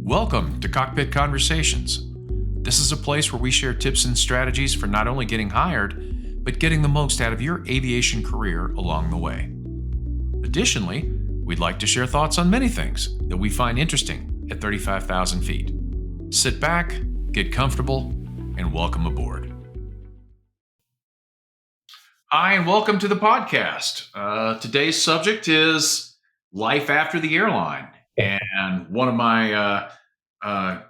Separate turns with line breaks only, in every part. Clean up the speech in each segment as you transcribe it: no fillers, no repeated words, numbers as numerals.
Welcome to Cockpit Conversations. This is a place where we share tips and strategies for not only getting hired, but getting the most out of your aviation career along the way. Additionally, we'd like to share thoughts on many things that we find interesting at 35,000 feet. Sit back, get comfortable, and welcome aboard. Hi, and welcome to the podcast. Today's subject is life after the airline. And one of my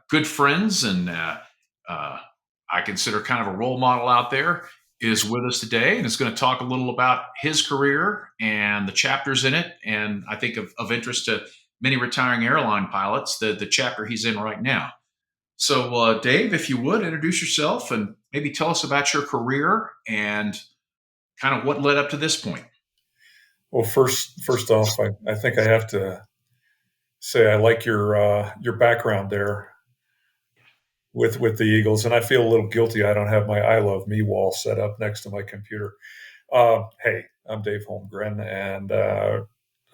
good friends and I consider kind of a role model out there is with us today and is going to talk a little about his career and the chapters in it. And I think of interest to many retiring airline pilots, the chapter he's in right now. So Dave, if you would introduce yourself and maybe tell us about your career and kind of what led up to this point.
Well, first off, I think I have to say I like your background there with the Eagles, and I feel a little guilty I don't have my I Love Me wall set up next to my computer. Hey, I'm Dave Holmgren, and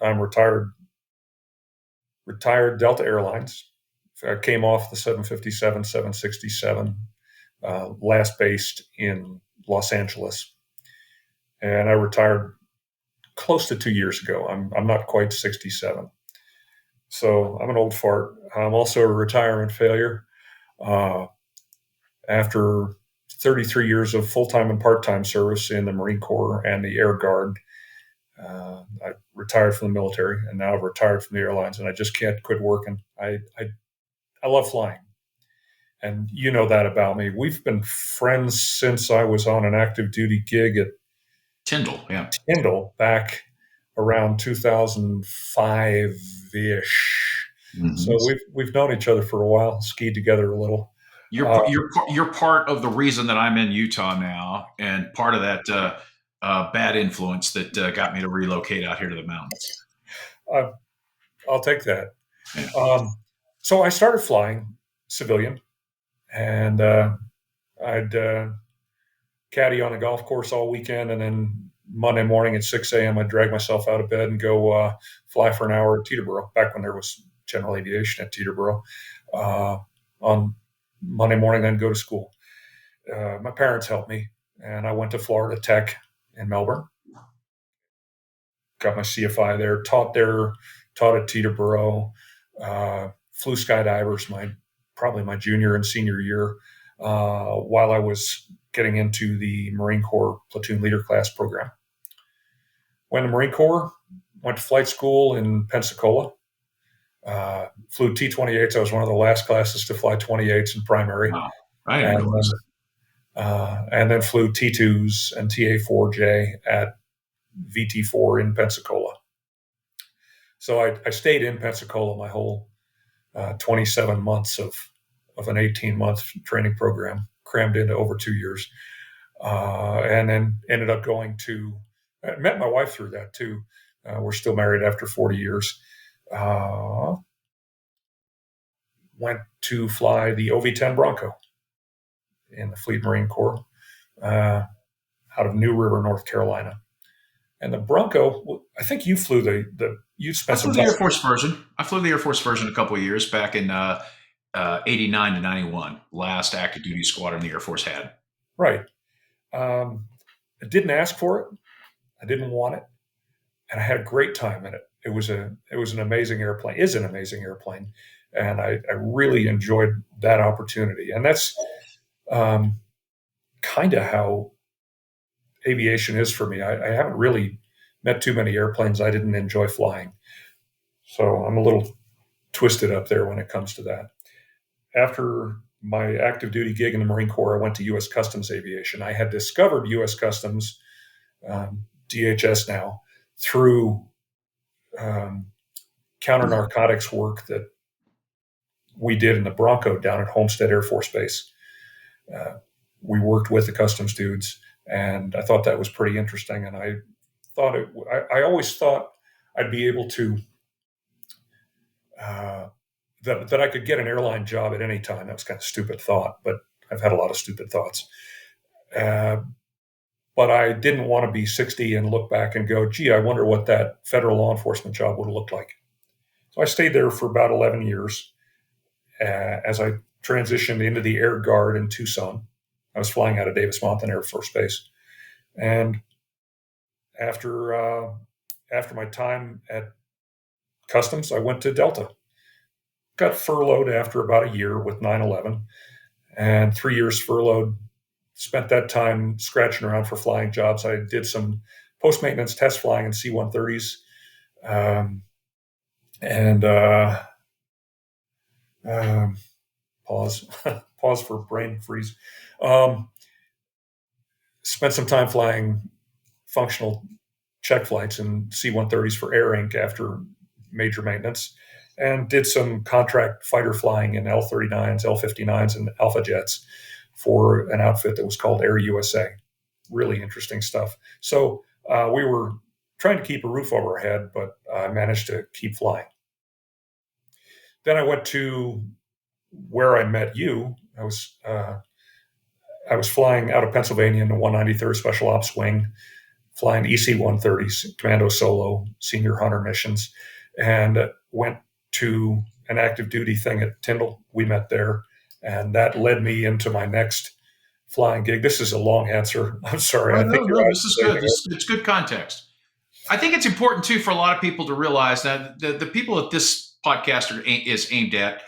I'm retired Delta Airlines. I came off the 757, 767, last based in Los Angeles, and I retired close to 2 years ago. I'm not quite 67. So I'm an old fart. I'm also a retirement failure. After 33 years of full-time and part-time service in the Marine Corps and the Air Guard, I retired from the military, and now I've retired from the airlines, and I just can't quit working. I love flying, and you know that about me. We've been friends since I was on an active duty gig at Tyndall back around 2005-ish. Mm-hmm. So we've known each other for a while, skied together a little.
You're part of the reason that I'm in Utah now, and part of that bad influence that got me to relocate out here to the mountains.
I'll take that. Yeah. So I started flying civilian, and I'd caddy on a golf course all weekend, and then Monday morning at 6 a.m. I'd drag myself out of bed and go fly for an hour at Teterboro, back when there was general aviation at Teterboro. On Monday morning, then go to school. My parents helped me, and I went to Florida Tech in Melbourne. Got my CFI there, taught at Teterboro, flew skydivers probably my junior and senior year, while I was getting into the Marine Corps platoon leader class program. Went to Marine Corps, went to flight school in Pensacola, flew T-28s. I was one of the last classes to fly 28s in primary.
Wow. I didn't realize
that. And then flew T-2s and TA-4J at VT-4 in Pensacola. So I stayed in Pensacola my whole 27 months of an 18-month training program, crammed into over 2 years, and then ended up I met my wife through that too. We're still married after 40 years. Went to fly the OV-10 Bronco in the Fleet Marine Corps out of New River, North Carolina. And the Bronco, I think you flew you spent some time.
I flew the Air Force version a couple of years back in 89 to 91, last active duty squadron the Air Force had.
Right. I didn't ask for it. I didn't want it. And I had a great time in it. It was an amazing airplane, is an amazing airplane. And I really enjoyed that opportunity. And that's kind of how aviation is for me. I haven't really met too many airplanes I didn't enjoy flying. So I'm a little twisted up there when it comes to that. After my active duty gig in the Marine Corps, I went to U.S. Customs Aviation. I had discovered U.S. Customs, DHS now, through counter-narcotics work that we did in the Bronco down at Homestead Air Force Base. We worked with the customs dudes, and I thought that was pretty interesting. And I always thought I'd be able to that I could get an airline job at any time. That was kind of a stupid thought, but I've had a lot of stupid thoughts. But I didn't want to be 60 and look back and go, gee, I wonder what that federal law enforcement job would have looked like. So I stayed there for about 11 years. as I transitioned into the Air Guard in Tucson. I was flying out of Davis-Monthan Air Force Base, and after my time at Customs, I went to Delta. Got furloughed after about a year with 9/11, and 3 years furloughed. Spent that time scratching around for flying jobs. I did some post-maintenance test flying in C-130s, and pause pause for brain freeze. Spent some time flying functional check flights in C-130s for Air Inc. after major maintenance, and did some contract fighter flying in L-39s, L-59s, and Alpha Jets for an outfit that was called Air USA. Really interesting stuff. So we were trying to keep a roof over our head, but I managed to keep flying. Then I went to where I met you. I was flying out of Pennsylvania in the 193rd Special Ops Wing, flying EC-130s, Commando Solo, Senior Hunter missions, and went to an active duty thing at Tyndall. We met there, and that led me into my next flying gig. This is a long answer. I'm sorry.
Oh, no, this is good. It's good context. I think it's important, too, for a lot of people to realize that the people that this podcast is aimed at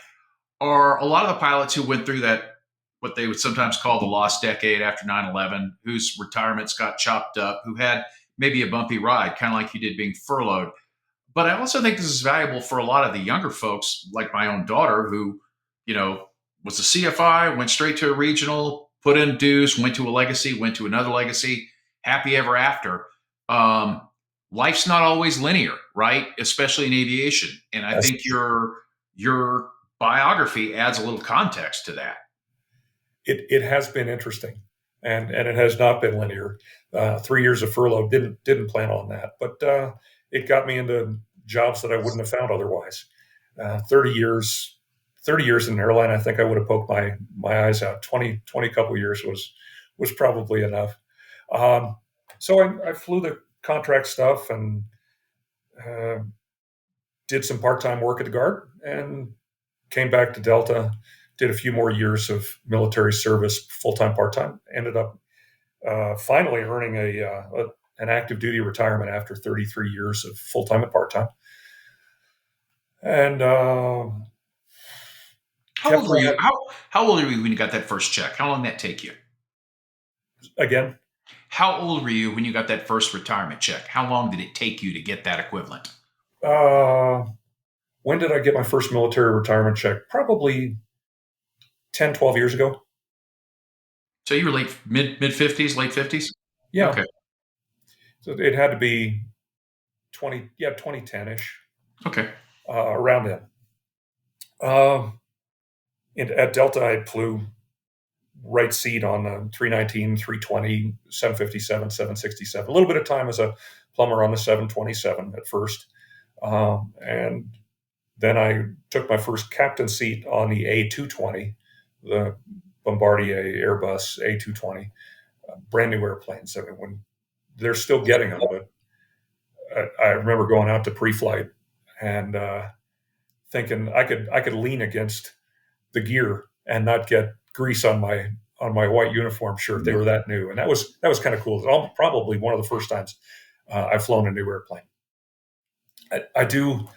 are a lot of the pilots who went through that, what they would sometimes call the lost decade after 9/11, whose retirements got chopped up, who had maybe a bumpy ride, kind of like you did being furloughed. But I also think this is valuable for a lot of the younger folks, like my own daughter, who, was a CFI, went straight to a regional, put in dues, went to a legacy, went to another legacy, happy ever after. Life's not always linear, right? Especially in aviation. And I think your biography adds a little context to that.
It has been interesting, and it has not been linear. 3 years of furlough didn't plan on that, but it got me into jobs that I wouldn't have found otherwise. 30 years in an airline, I think I would have poked my eyes out. 20 couple years was probably enough. So I flew the contract stuff and did some part-time work at the Guard, and came back to Delta, did a few more years of military service, full-time, part-time, ended up finally earning an active duty retirement after 33 years of full-time and part-time. And
how old were you? How old were you when you got that first check? How long did that take you?
Again?
How old were you when you got that first retirement check? How long did it take you to get that equivalent?
When did I get my first military retirement check? Probably 10, 12 years ago.
So you were mid 50s, late 50s?
Yeah.
Okay.
So it had to be 2010-ish.
Okay.
Around then. At Delta, I flew right seat on the 319, 320, 757, 767. A little bit of time as a plumber on the 727 at first. And then I took my first captain seat on the A220, the Bombardier Airbus A220, brand new airplanes. I mean, when they're still getting them, but I remember going out to pre-flight and thinking I could lean against the gear and not get grease on my white uniform shirt. They were that new, and that was kind of cool. It was probably one of the first times I've flown a new airplane. I do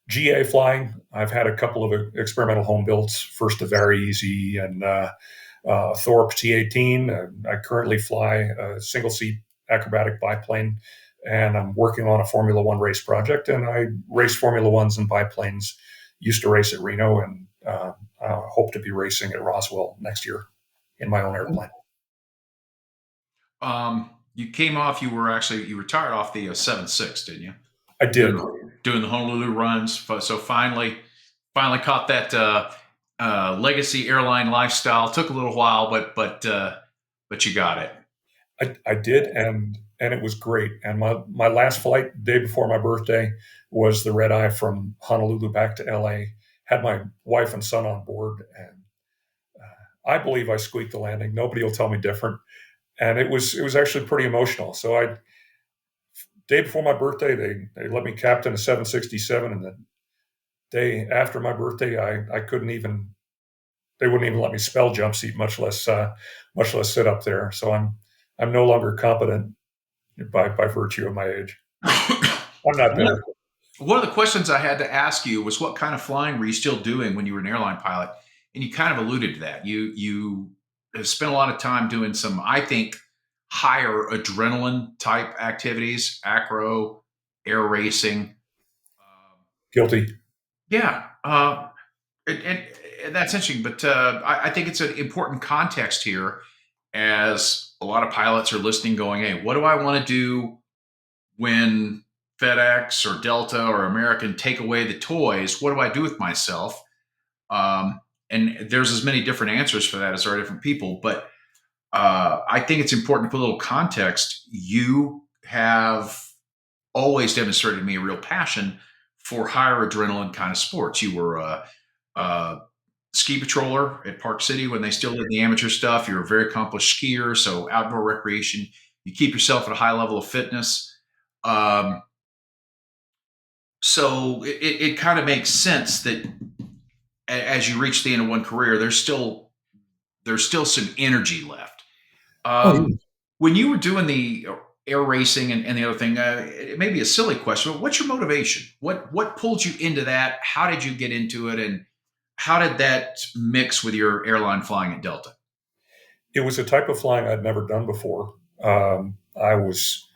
GA flying. I've had a couple of experimental home builds, first a Very Easy and Thorpe T-18. I currently fly a single-seat acrobatic biplane, and I'm working on a Formula One race project, and I race Formula Ones and biplanes. Used to race at Reno, and hope to be racing at Roswell next year in my own airplane.
You came off. You retired off the 7.6, didn't you?
I did.
Doing the Honolulu runs. So finally caught that legacy airline lifestyle. Took a little while, but you got it.
I did, and it was great. And my last flight, the day before my birthday, was the red eye from Honolulu back to LA. Had my wife and son on board, and I believe I squeaked the landing. Nobody will tell me different. And it was actually pretty emotional. So day before my birthday, they let me captain a 767, and the day after my birthday, I couldn't even they wouldn't even let me spell jump seat, much less sit up there. So I'm no longer competent by virtue of my age. I'm not
one,
better.
of, one of the questions I had to ask you was what kind of flying were you still doing when you were an airline pilot? And you kind of alluded to that. You have spent a lot of time doing some, I think, higher adrenaline type activities, acro, air racing.
Guilty.
Yeah, and that's interesting. But I think it's an important context here, as a lot of pilots are listening, going, "Hey, what do I want to do when FedEx or Delta or American take away the toys? What do I do with myself?" And there's as many different answers for that as there are different people. But I think it's important to put a little context. You have always demonstrated to me a real passion for higher adrenaline kind of sports. You were a ski patroller at Park City when they still did the amateur stuff. You're a very accomplished skier, so outdoor recreation. You keep yourself at a high level of fitness. Um, so it kind of makes sense that as you reach the end of one career, there's still some energy left.
Oh, yeah.
Um, when you were doing the air racing and the other thing, it may be a silly question, but what's your motivation? What pulled you into that? How did you get into it, and how did that mix with your airline flying at Delta?
It was a type of flying I'd never done before. I was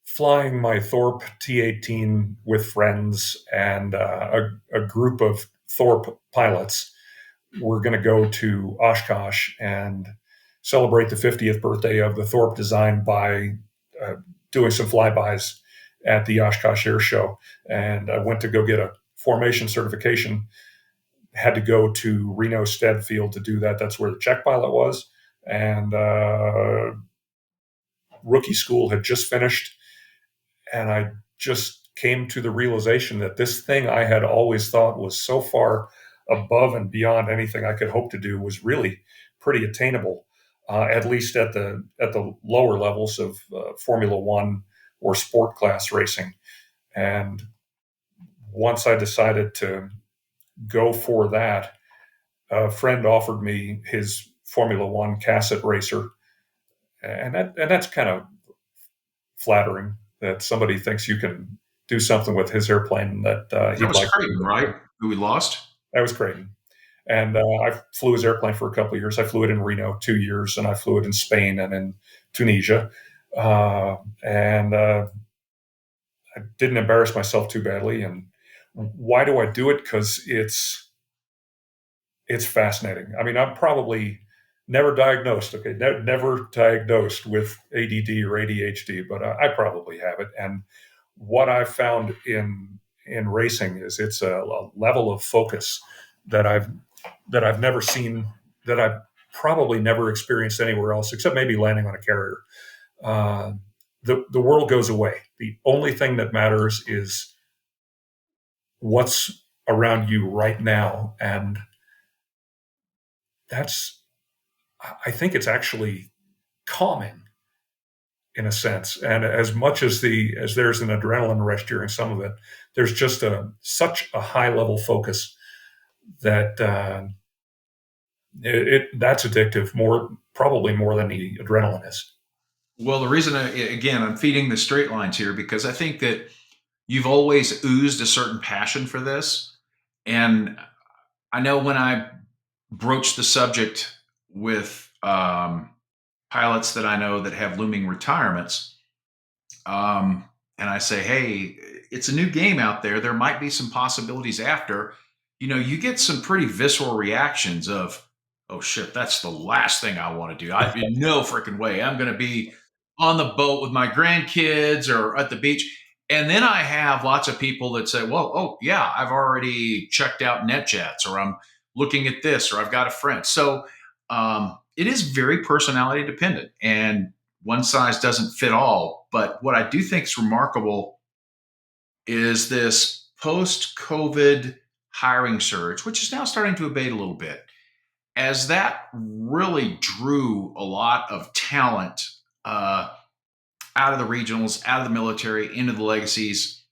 flying my Thorpe T-18 with friends and a group of Thorpe pilots. Were going to go to Oshkosh and celebrate the 50th birthday of the Thorpe design by uh, doing some flybys at the Oshkosh Air Show. And I went to go get a formation certification, had to go to Reno Stead Field to do that. That's where the check pilot was. And rookie school had just finished. And I just came to the realization that this thing I had always thought was so far above and beyond anything I could hope to do was really pretty attainable, at least at the lower levels of Formula One or sport class racing. And once I decided to go for that, a friend offered me his Formula One cassette racer, and that's kind of flattering that somebody thinks you can do something with his airplane that
That
he'd
was
like to
Creighton,
do.
right? Who we lost?
That was Creighton. And I flew his airplane for a couple of years. I flew it in Reno 2 years, and I flew it in Spain and in Tunisia. And I didn't embarrass myself too badly. And why do I do it? Because it's fascinating. I mean, I'm probably never diagnosed. Okay, never diagnosed with ADD or ADHD, but I probably have it. And what I found in racing is it's a level of focus that I've never seen, that I've probably never experienced anywhere else, except maybe landing on a carrier. Uh, the world goes away. The only thing that matters is what's around you right now, and that's, I think it's actually calming in a sense. And as much as there's an adrenaline rush during some of it, there's just such a high level focus that that's addictive, probably more than the adrenaline is.
Well, the reason, again, I'm feeding the straight lines here because I think that you've always oozed a certain passion for this. And I know when I broach the subject with pilots that I know that have looming retirements, and I say, hey, it's a new game out there. There might be some possibilities after. You get some pretty visceral reactions of, oh shit, that's the last thing I want to do. In no freaking way. I'm going to be on the boat with my grandkids or at the beach. And then I have lots of people that say, well, oh yeah, I've already checked out NetJets, or I'm looking at this, or I've got a friend. So it is very personality dependent. And one size doesn't fit all. But what I do think is remarkable is this post COVID hiring surge, which is now starting to abate a little bit, as that really drew a lot of talent out of the regionals, out of the military, into the legacies.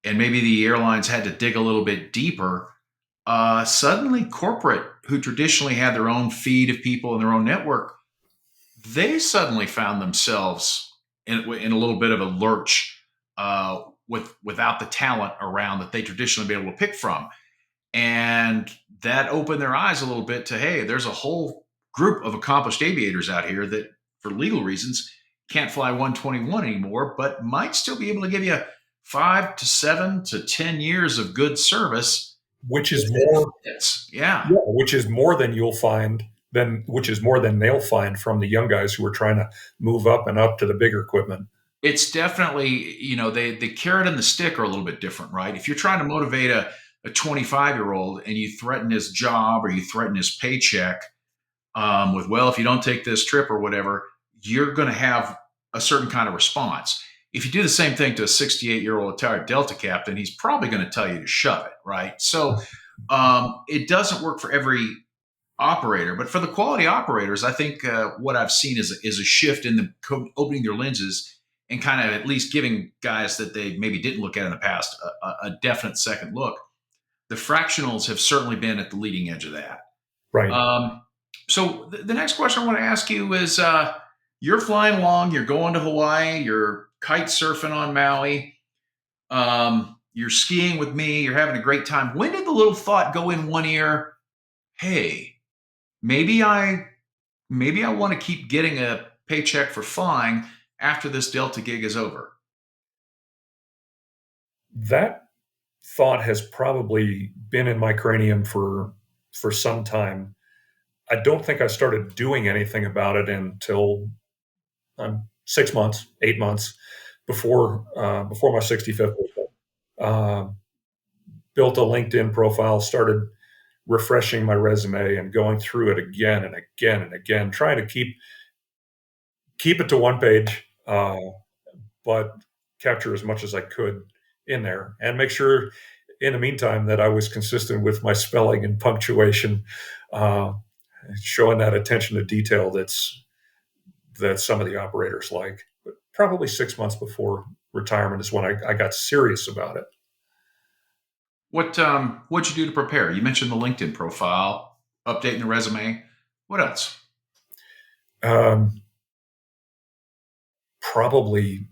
And maybe the airlines had to dig a little bit deeper. Suddenly corporate, who traditionally had their own feed of people and their own network, they suddenly found themselves in a little bit of a lurch without the talent around that they traditionally be able to pick from. And that opened their eyes a little bit to, hey, there's a whole group of accomplished aviators out here that, for legal reasons, can't fly 121 anymore, but might still be able to give you 5 to 7 to 10 years of good service.
which is
If it
more,
fits. Yeah.
yeah, which is more than you'll find than which is more than they'll find from the young guys who are trying to move up and up to the bigger equipment.
It's definitely, the carrot and the stick are a little bit different, right? If you're trying to motivate a 25-year-old and you threaten his job or you threaten his paycheck, with, well, if you don't take this trip or whatever, you're going to have a certain kind of response. If you do the same thing to a 68-year-old retired Delta captain, he's probably going to tell you to shove it, right? So it doesn't work for every operator, but for the quality operators, I think what I've seen is a shift in the opening their lenses and kind of at least giving guys that they maybe didn't look at in the past a definite second look. The fractionals have certainly been at the leading edge of that.
Right.
So the next question I want to ask you is, you're flying along, you're going to Hawaii, you're kite surfing on Maui, you're skiing with me, you're having a great time. When did the little thought go in one ear, hey, maybe I want to keep getting a paycheck for flying after this Delta gig is over?
That thought has probably been in my cranium for some time. I don't think I started doing anything about it until 6 months, 8 months before my 65th birthday. Uh, Built a LinkedIn profile, started refreshing my resume and going through it again and again and again, trying to keep it to one page, but capture as much as I could in there and make sure in the meantime that I was consistent with my spelling and punctuation, uh, showing that attention to detail that some of the operators like. But probably 6 months before retirement is when I got serious about it.
What'd you do to prepare? You mentioned the LinkedIn profile, updating the resume. What else?
Um, probably,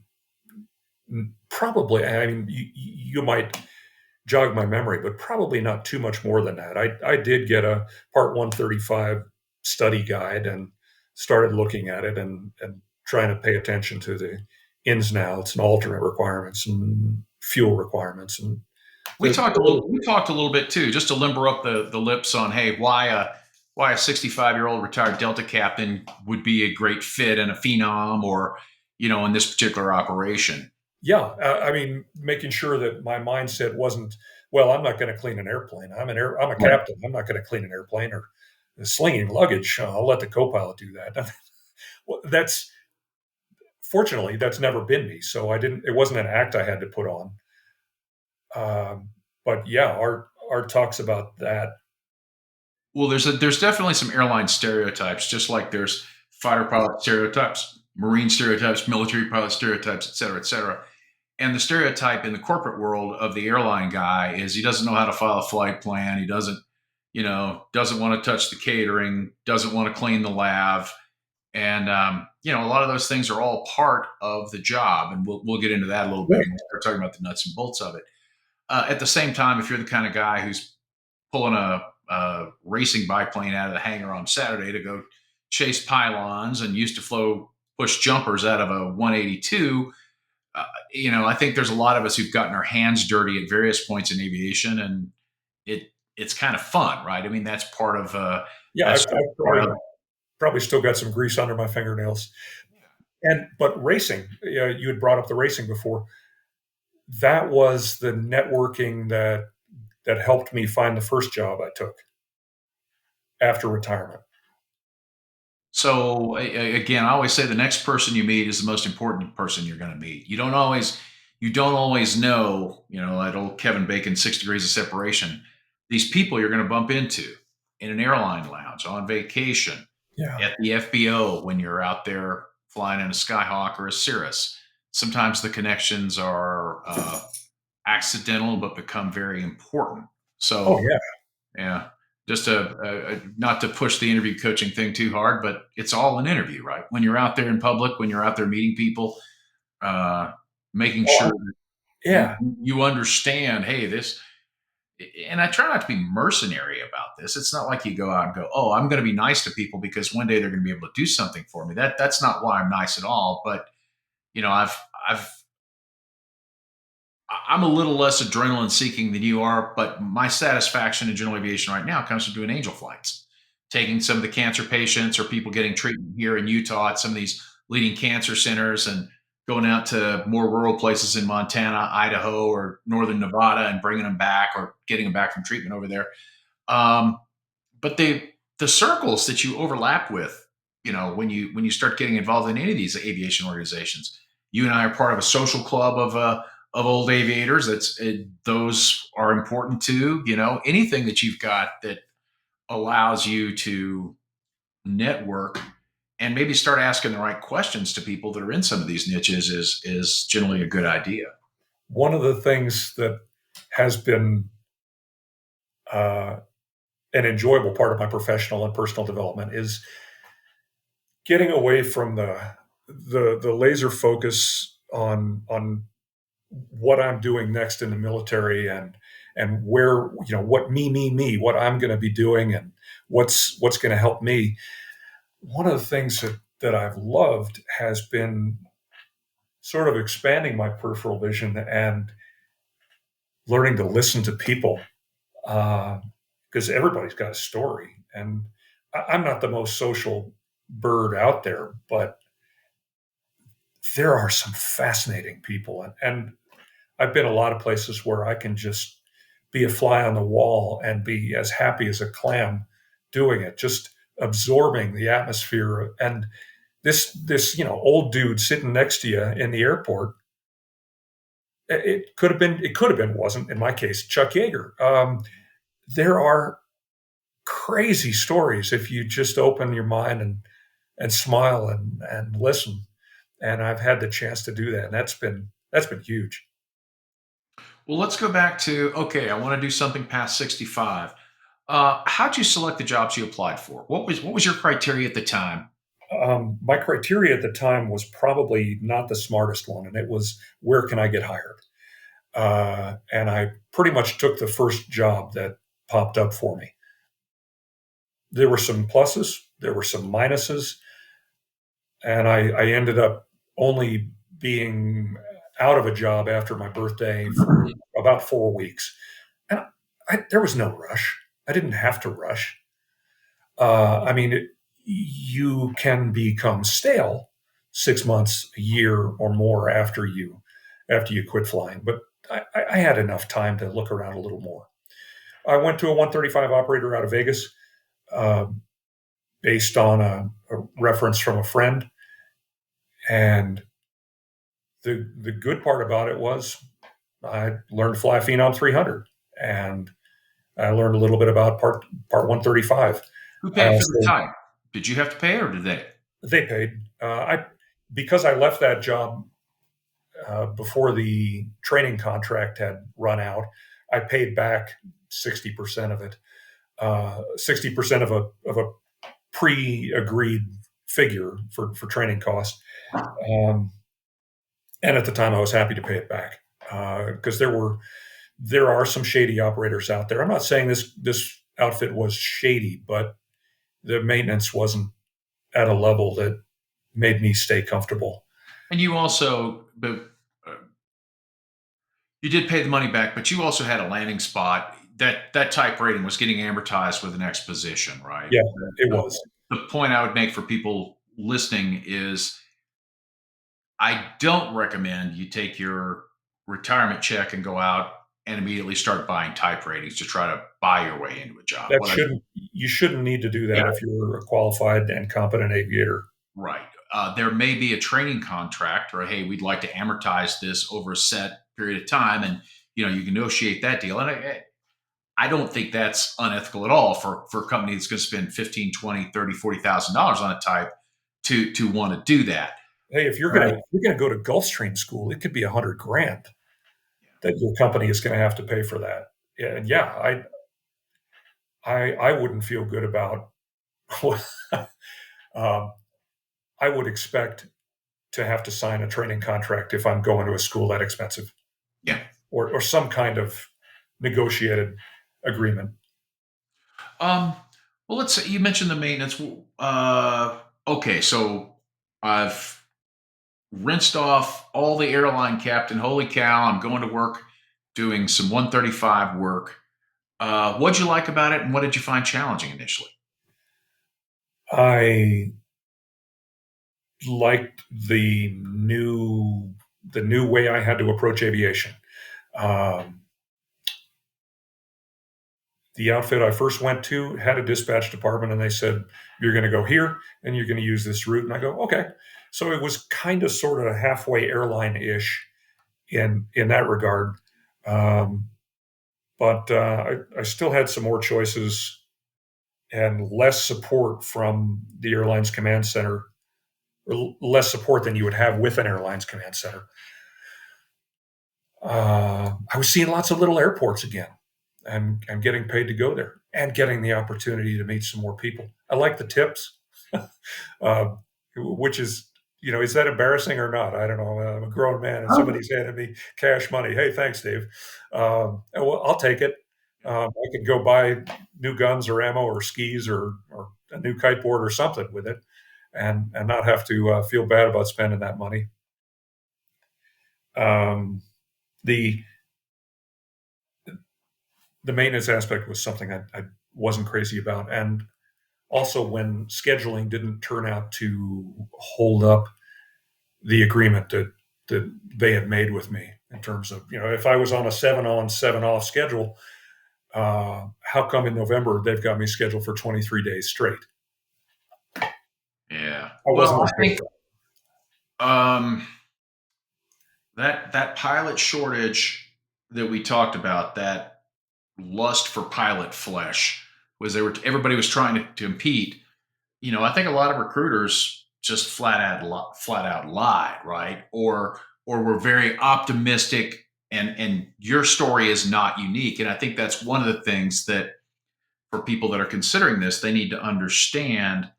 probably. I mean, you might jog my memory, but probably not too much more than that. I did get a Part 135 study guide and started looking at it and trying to pay attention to the ins and outs and alternate requirements and fuel requirements and
We talked a little. We talked a little bit too, just to limber up the lips on, hey, why a 65-year-old retired Delta captain would be a great fit and a phenom, or in this particular operation.
yeah, I mean, making sure that my mindset wasn't, well, I'm not going to clean an airplane. I'm a
Right.
captain. I'm not going to clean an airplane or slinging luggage. I'll let the co-pilot do that. Well, that's fortunately that's never been me. So I didn't. It wasn't an act I had to put on. But yeah, art talks about that.
Well, there's definitely some airline stereotypes, just like there's fighter pilot stereotypes, Marine stereotypes, military pilot stereotypes, et cetera, et cetera. And the stereotype in the corporate world of the airline guy is he doesn't know how to file a flight plan. He doesn't want to touch the catering, doesn't want to clean the lav. And, a lot of those things are all part of the job. And we'll get into that a little bit
Right.
when we start talking about the nuts and bolts of it. At the same time, if you're the kind of guy who's pulling a racing biplane out of the hangar on Saturday to go chase pylons and used to push jumpers out of a 182, I think there's a lot of us who've gotten our hands dirty at various points in aviation, and it's kind of fun, right? I mean, that's part of
Yeah,
that's
I've
part of
probably still got some grease under my fingernails. But racing, you had brought up the racing before. That was the networking that helped me find the first job I took after retirement.
So again, I always say the next person you meet is the most important person you're going to meet. You don't always know, that old Kevin Bacon 6 degrees of separation. These people you're going to bump into in an airline lounge, on vacation,
Yeah.
at the FBO when you're out there flying in a Skyhawk or a Cirrus. Sometimes the connections are accidental but become very important.
Oh
So
yeah.
Yeah. Just not to push the interview coaching thing too hard, but it's all an interview, right? When you're out there in public, when you're out there meeting people, uh, making sure
Oh,
that
yeah.
you understand, hey, this, and I try not to be mercenary about this. It's not like you go out and go, oh, I'm going to be nice to people because one day they're going to be able to do something for me. That's not why I'm nice at all. But I've I'm a little less adrenaline seeking than you are, but my satisfaction in general aviation right now comes from doing angel flights, taking some of the cancer patients or people getting treatment here in Utah at some of these leading cancer centers and going out to more rural places in Montana, Idaho, or northern Nevada and bringing them back or getting them back from treatment over there. Um, but the circles that you overlap with, when you start getting involved in any of these aviation organizations, you and I are part of a social club of old aviators. Those are important too. Anything that you've got that allows you to network and maybe start asking the right questions to people that are in some of these niches is generally a good idea.
One of the things that has been uh, an enjoyable part of my professional and personal development is getting away from the laser focus on what I'm doing next in the military and where what me what I'm going to be doing and what's going to help me. One of the things that I've loved has been sort of expanding my peripheral vision and learning to listen to people because everybody's got a story. And I'm not the most social bird out there, but there are some fascinating people. And I've been a lot of places where I can just be a fly on the wall and be as happy as a clam doing it, just absorbing the atmosphere. And this old dude sitting next to you in the airport, it could have been wasn't in my case Chuck Yeager. There are crazy stories if you just open your mind and smile and listen. And I've had the chance to do that, and that's been huge.
Well, let's go back to okay. I want to do something past 65. How'd you select the jobs you applied for? What was your criteria at the time?
My criteria at the time was probably not the smartest one, and it was where can I get hired? And I pretty much took the first job that popped up for me. There were some pluses, there were some minuses, and I ended up only being out of a job after my birthday for about 4 weeks. And there was no rush. I didn't have to rush. I mean, you can become stale 6 months, a year, or more after you quit flying. But I had enough time to look around a little more. I went to a 135 operator out of Vegas, uh, based on a reference from a friend, and the good part about it was I learned to fly a Phenom 300, and I learned a little bit about part 135.
Who
I
paid for the
also
type? Did you have to pay or did they?
They paid. I Because I left that job before the training contract had run out. I paid back 60% of it, 60% of a pre-agreed figure for training costs. Um, and at the time, I was happy to pay it back because there are some shady operators out there. I'm not saying this outfit was shady, but the maintenance wasn't at a level that made me stay comfortable.
And you also, but you did pay the money back, but you also had a landing spot. That type rating was getting amortized with the next position, right?
Yeah, it
The,
was.
the point I would make for people listening is I don't recommend you take your retirement check and go out and immediately start buying type ratings to try to buy your way into a job.
That shouldn't You shouldn't need to do that
Yeah,
if you're a qualified and competent aviator.
right. There may be a training contract, or hey, we'd like to amortize this over a set period of time, and you can negotiate that deal. And I don't think that's unethical at all for a company that's going to spend 15, 20, 30, $40,000 on a type to want to do that.
Hey, if
Right.
you're gonna go to Gulfstream school, it could be 100 grand that your company is going to have to pay for that. Yeah, and yeah, I wouldn't feel good about. um, I would expect to have to sign a training contract if I'm going to a school that expensive,
Yeah.
or some kind of negotiated agreement.
Um, well, let's say you mentioned the maintenance. Okay, so I've rinsed off all the airline captain. Holy cow, I'm going to work doing some 135 work. What'd you like about it, and what did you find challenging initially?
I liked the new way I had to approach aviation. Um, the outfit I first went to had a dispatch department, and they said, "You're going to go here, and you're going to use this route." And I go, "Okay." So it was kind of sort of halfway airline ish in that regard. Um, but I still had some more choices and less support from the airline's command center, or less support than you would have with an airline's command center. I was seeing lots of little airports again, and getting paid to go there and getting the opportunity to meet some more people. I like the tips, uh, which is, is that embarrassing or not? I don't know. I'm a grown man and somebody's handed me cash money. Hey, thanks, Dave. Well, I'll take it. I could go buy new guns or ammo or skis or a new kiteboard or something with it, and not have to feel bad about spending that money. Um, the the maintenance aspect was something I wasn't crazy about, and also when scheduling didn't turn out to hold up the agreement that they had made with me in terms of, if I was on a 7 on 7 off schedule, how come in November they've got me scheduled for 23 days straight?
Yeah.
I
Well,
wasn't
I
okay with
think um, that pilot shortage that we talked about, that lust for pilot flesh, was everybody was trying to compete. I think a lot of recruiters just flat out lied, right? Or were very optimistic, and your story is not unique. And I think that's one of the things that, for people that are considering this, they need to understand.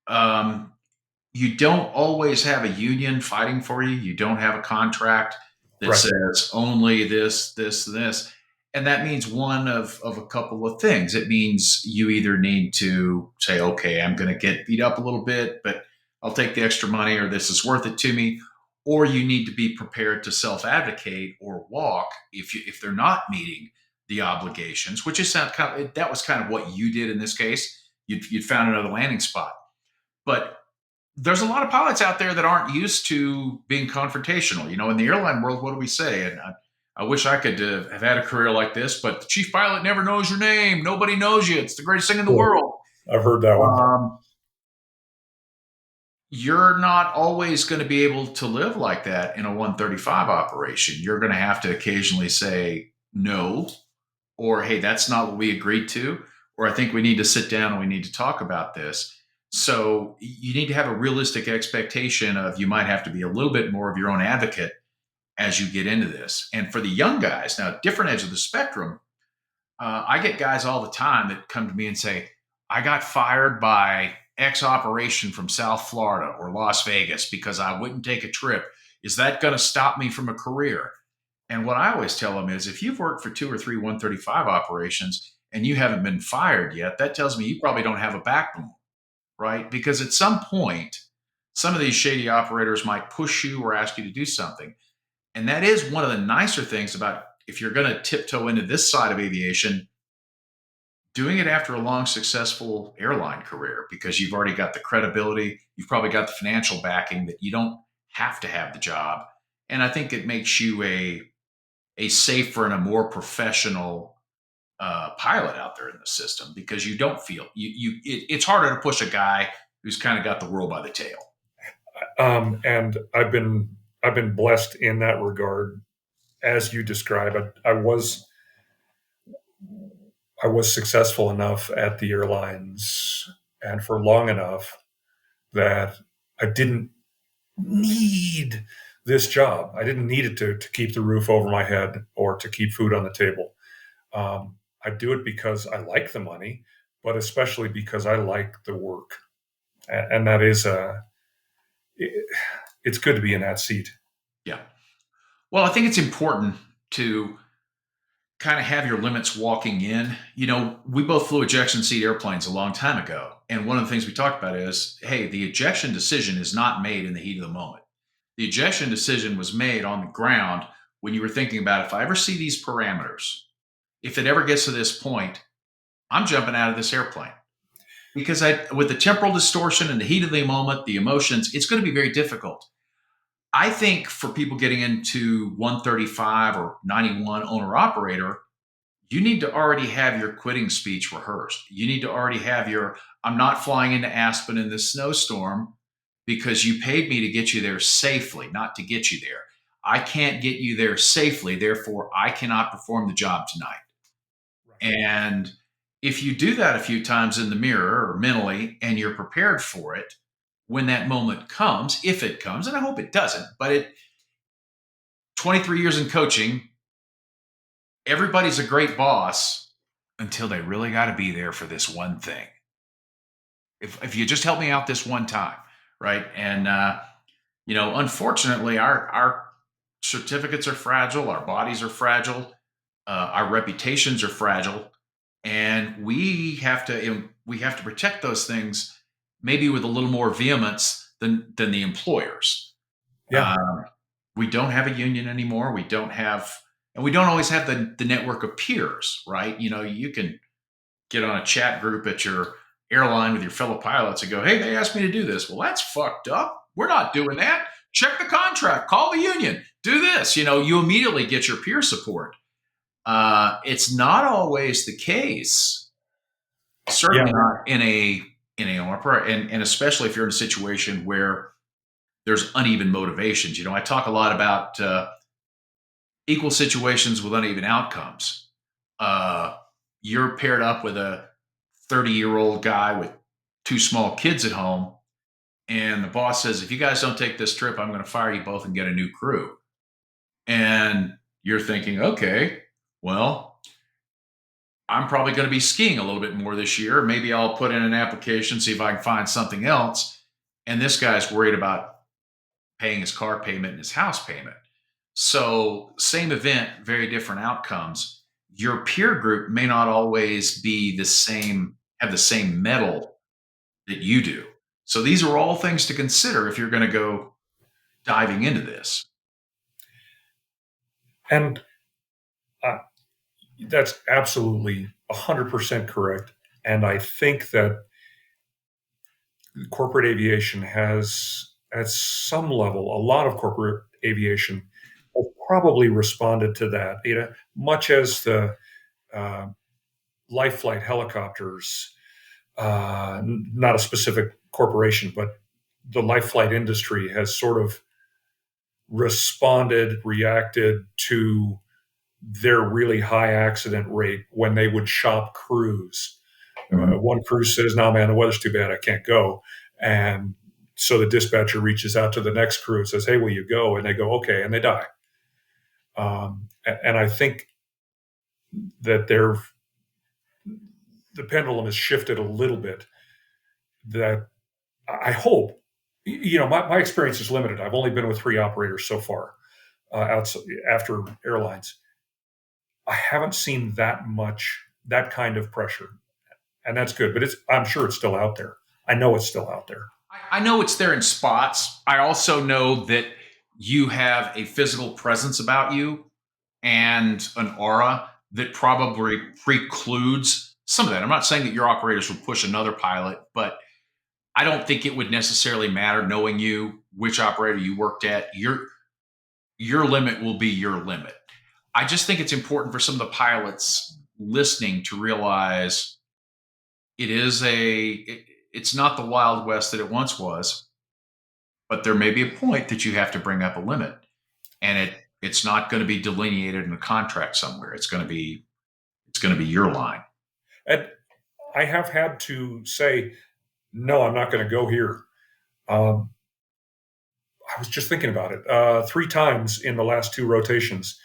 Um, you don't always have a union fighting for you. You don't have a contract
that.
that
Right.
says only this, this, and this. And that means one of a couple of things. It means you either need to say, okay, I'm going to get beat up a little bit, but I'll take the extra money, or this is worth it to me. Or you need to be prepared to self advocate or walk if they're not meeting the obligations, which is that was kind of what you did in this case. You'd found another landing spot. But there's a lot of pilots out there that aren't used to being confrontational. In the airline world, what do we say? And I wish I could have had a career like this, but the chief pilot never knows your name. Nobody knows you. It's the greatest thing in the
Cool.
world.
I've heard that one.
You're not always going to be able to live like that in a 135 operation. You're going to have to occasionally say no, or hey, that's not what we agreed to, or I think we need to sit down and we need to talk about this. So you need to have a realistic expectation of, you might have to be a little bit more of your own advocate as you get into this. And for the young guys, now, different edge of the spectrum, I get guys all the time that come to me and say, I got fired by X operation from South Florida or Las Vegas because I wouldn't take a trip. Is that going to stop me from a career? And what I always tell them is, if you've worked for 2 or 3 135 operations and you haven't been fired yet, that tells me you probably don't have a backbone, right? Because at some point, some of these shady operators might push you or ask you to do something. And that is one of the nicer things about, if you're going to tiptoe into this side of aviation, doing it after a long, successful airline career, because you've already got the credibility, you've probably got the financial backing that you don't have to have the job. And I think it makes you a safer and a more professional pilot out there in the system, because you don't feel it's harder to push a guy who's kind of got the world by the tail.
And I've been blessed in that regard, as you describe it. I was successful enough at the airlines and for long enough that I didn't need this job. I didn't need it to keep the roof over my head or to keep food on the table. I do it because I like the money, but especially because I like the work. And that is it's good to be in that seat.
Yeah. Well, I think it's important to kind of have your limits walking in. We both flew ejection seat airplanes a long time ago. And one of the things we talked about is, hey, the ejection decision is not made in the heat of the moment. The ejection decision was made on the ground when you were thinking about, if I ever see these parameters, if it ever gets to this point, I'm jumping out of this airplane. Because with the temporal distortion and the heat of the moment, the emotions, it's going to be very difficult. I think for people getting into 135 or 91 owner operator, you need to already have your quitting speech rehearsed. You need to already have I'm not flying into Aspen in this snowstorm because you paid me to get you there safely, not to get you there. I can't get you there safely. Therefore, I cannot perform the job tonight.
Right.
And if you do that a few times in the mirror or mentally, and you're prepared for it, when that moment comes, if it comes, and I hope it doesn't, but 23 years in coaching, everybody's a great boss until they really got to be there for this one thing. If you just help me out this one time, right? And unfortunately, our certificates are fragile, our bodies are fragile, our reputations are fragile, and we have to protect those things maybe with a little more vehemence than the employers.
Yeah.
We don't have a union anymore. We don't always have the network of peers, right? You can get on a chat group at your airline with your fellow pilots and go, hey, they asked me to do this. Well, that's fucked up. We're not doing that. Check the contract, call the union, do this. You immediately get your peer support. It's not always the case. Certainly not in a opera, and especially if you're in a situation where there's uneven motivations. I talk a lot about equal situations with uneven outcomes. You're paired up with a 30-year-old guy with two small kids at home, and the boss says, if you guys don't take this trip, I'm going to fire you both and get a new crew. And you're thinking, okay, well, I'm probably going to be skiing a little bit more this year. Maybe I'll put in an application, see if I can find something else. And this guy's worried about paying his car payment and his house payment. So same event, very different outcomes. Your peer group may not always be have the same mettle that you do. So these are all things to consider if you're going to go diving into this.
And that's absolutely 100% correct. And I think that corporate aviation has, at some level, a lot of corporate aviation has probably responded to that. Much as the life flight helicopters, not a specific corporation, but the life flight industry has sort of reacted to their really high accident rate when they would shop crews. One crew says, no, man, the weather's too bad. I can't go. And so the dispatcher reaches out to the next crew and says, hey, will you go? And they go, okay. And they die. And I think that the pendulum has shifted a little bit. That I hope, my experience is limited. I've only been with 3 operators so far after airlines. I haven't seen that kind of pressure. And that's good, but I'm sure it's still out there. I know it's still out there.
I know it's there in spots. I also know that you have a physical presence about you and an aura that probably precludes some of that. I'm not saying that your operators would push another pilot, but I don't think it would necessarily matter knowing you, which operator you worked at. Your limit will be your limit. I just think it's important for some of the pilots listening to realize it's not the Wild West that it once was, but there may be a point that you have to bring up a limit, and it's not going to be delineated in a contract somewhere. It's going to be your line.
And I have had to say, no, I'm not going to go here. I was just thinking about it. 3 times in the last 2 rotations,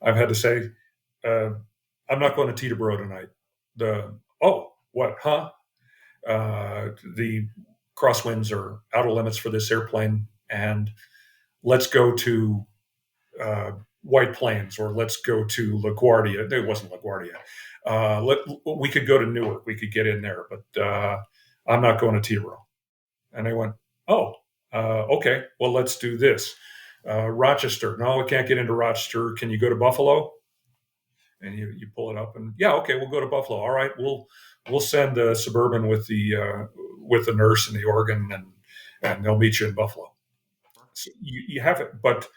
I've had to say, I'm I'm not going to Teterboro tonight. Oh, what, huh? The crosswinds are out of limits for this airplane, and let's go to White Plains, or let's go to LaGuardia. It wasn't LaGuardia. We could go to Newark. We could get in there, but I'm not going to Teterboro. And they went, oh, okay. Well, let's do this. Rochester. No, we can't get into Rochester. Can you go to Buffalo? And you pull it up, and yeah, okay, we'll go to Buffalo. All right, we'll send a Suburban with the nurse and the organ, and they'll meet you in Buffalo. So you have it, but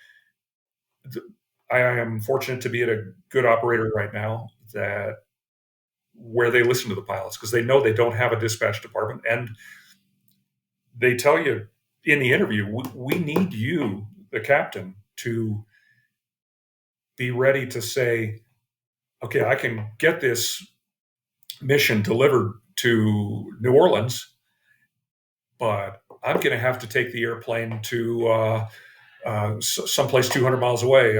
I am fortunate to be at a good operator right now that where they listen to the pilots, because they know they don't have a dispatch department, and they tell you in the interview, we need you, the captain, to be ready to say, okay, I can get this mission delivered to New Orleans, but I'm going to have to take the airplane to someplace 200 miles away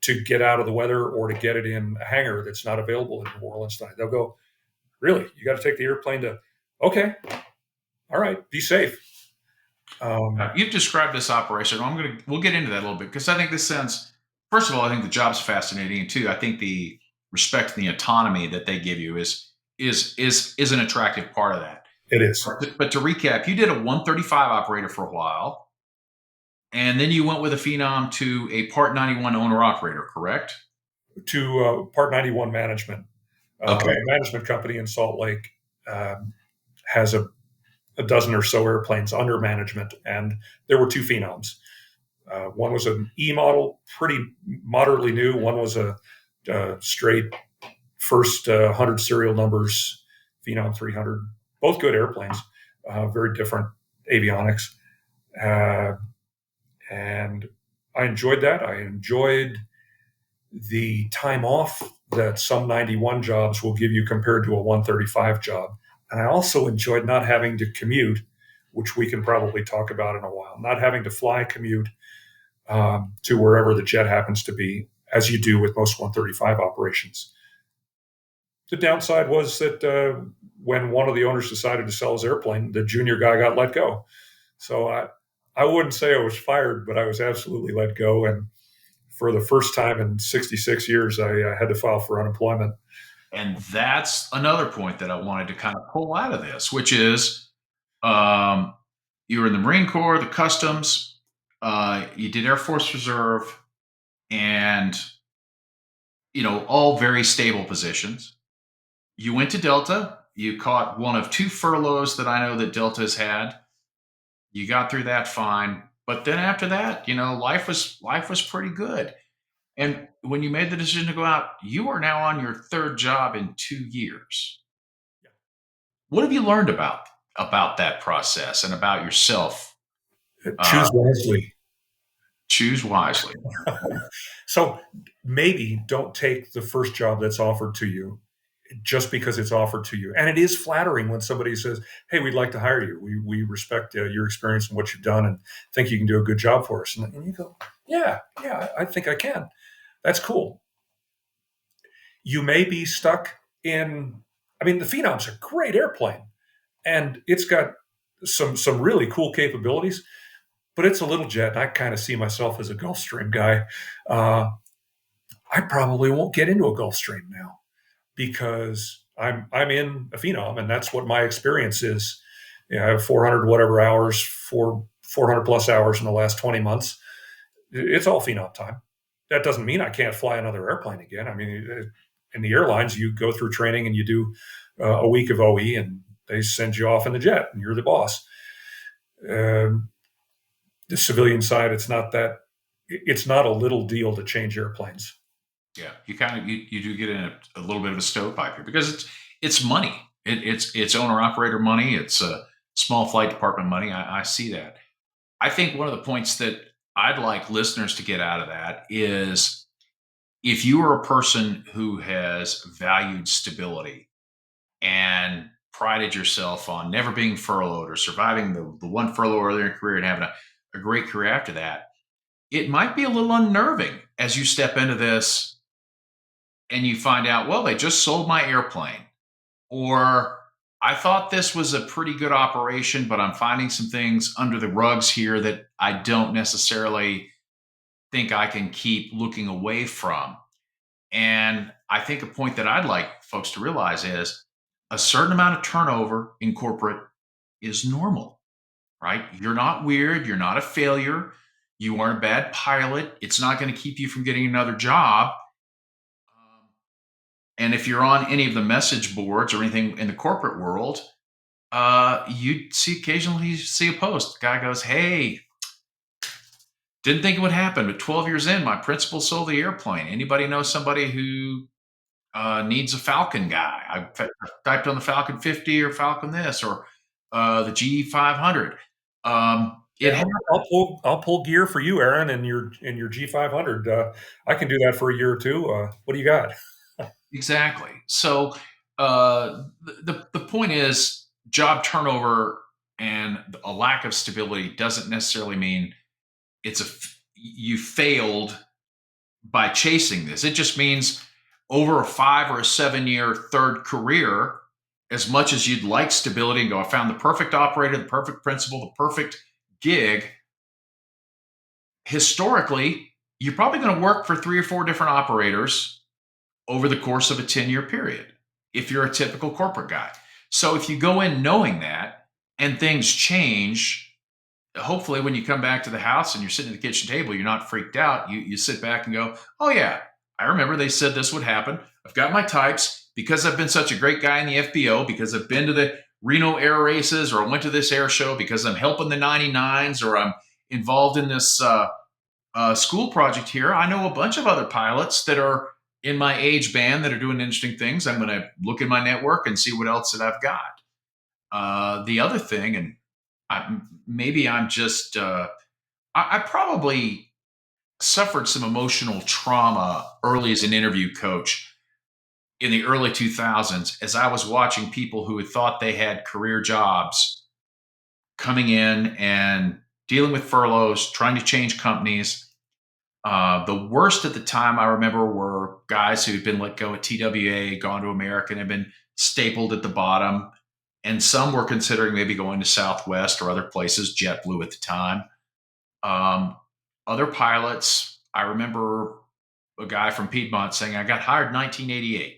to get out of the weather, or to get it in a hangar that's not available in New Orleans tonight. They'll go, really? You got to take the airplane to, okay, all right, be safe.
You've described this operation. We'll get into that a little bit, because I think this sounds, first of all, I think the job's fascinating, and two, I think the respect and the autonomy that they give you is an attractive part of that.
It is.
But to recap, you did a 135 operator for a while, and then you went with a Phenom to a Part 91 owner operator, correct?
To Part 91 management.
Okay.
A management company in Salt Lake has a dozen or so airplanes under management, and there were two Phenoms. One was an E model, pretty moderately new. One was a straight first 100 serial numbers, Phenom 300. Both good airplanes, very different avionics. And I enjoyed that. I enjoyed the time off that some 91 jobs will give you compared to a 135 job. And I also enjoyed not having to commute, which we can probably talk about in a while, not having to fly commute to wherever the jet happens to be, as you do with most 135 operations. The downside was that when one of the owners decided to sell his airplane, the junior guy got let go. So I wouldn't say I was fired, but I was absolutely let go. And for the first time in 66 years, I had to file for unemployment.
And that's another point that I wanted to kind of pull out of this, which is you were in the Marine Corps, the Customs, you did Air Force Reserve, and, all very stable positions. You went to Delta. You caught one of two furloughs that I know that Delta has had. You got through that fine. But then after that, life was pretty good. And when you made the decision to go out, you are now on your third job in 2 years. What have you learned about that process and about yourself?
Choose wisely.
Choose wisely.
So maybe don't take the first job that's offered to you just because it's offered to you. And it is flattering when somebody says, hey, we'd like to hire you. We respect your experience and what you've done, and think you can do a good job for us. And you go, yeah, I think I can. That's cool. You may be stuck in, the Phenom's a great airplane, and it's got some really cool capabilities, but it's a little jet, and I kind of see myself as a Gulfstream guy. I probably won't get into a Gulfstream now because I'm in a Phenom, and that's what my experience is. I have 400 whatever hours, 400 plus hours in the last 20 months. It's all Phenom time. That doesn't mean I can't fly another airplane again. In the airlines, you go through training and you do a week of OE, and they send you off in the jet, and you're the boss. The civilian side, it's not a little deal to change airplanes.
Yeah, you do get in a little bit of a stovepipe here, because it's money. It's owner operator money. It's small flight department money. I see that. I think one of the points that I'd like listeners to get out of that is, if you are a person who has valued stability and prided yourself on never being furloughed or surviving the one furlough earlier in your career and having a great career after that, it might be a little unnerving as you step into this and you find out, well, they just sold my airplane, or I thought this was a pretty good operation, but I'm finding some things under the rugs here that I don't necessarily think I can keep looking away from. And I think a point that I'd like folks to realize is a certain amount of turnover in corporate is normal, right? You're not weird. You're not a failure. You aren't a bad pilot. It's not going to keep you from getting another job. And if you're on any of the message boards or anything in the corporate world, you see occasionally see a post. The guy goes, "Hey, didn't think it would happen, but 12 years in, my principal sold the airplane. Anybody know somebody who needs a Falcon guy? I typed on the Falcon 50 or Falcon this or the G 500." It
Yeah, I'll pull gear for you, Aaron, and your G500. I can do that for a year or two. What do you got?
exactly. So the point is, job turnover and a lack of stability doesn't necessarily mean you failed by chasing this. It just means over a 5 or a 7 year third career, as much as you'd like stability and go, I found the perfect operator, the perfect principal, the perfect gig. Historically, you're probably going to work for 3 or 4 different operators over the course of a 10-year period if you're a typical corporate guy. So if you go in knowing that and things change, hopefully when you come back to the house and you're sitting at the kitchen table, you're not freaked out. You sit back and go, oh yeah, I remember they said this would happen. I've got my types because I've been such a great guy in the FBO, because I've been to the Reno air races, or I went to this air show because I'm helping the 99s, or I'm involved in this school project here. I know a bunch of other pilots that are in my age band that are doing interesting things. I'm going to look in my network and see what else that I've got. The other thing, and maybe I'm just, I probably suffered some emotional trauma early as an interview coach in the early 2000s, as I was watching people who had thought they had career jobs coming in and dealing with furloughs, trying to change companies. The worst at the time I remember were guys who had been let go at TWA, gone to American, and been stapled at the bottom. And some were considering maybe going to Southwest or other places, JetBlue at the time. Other pilots, I remember a guy from Piedmont saying, I got hired in 1988.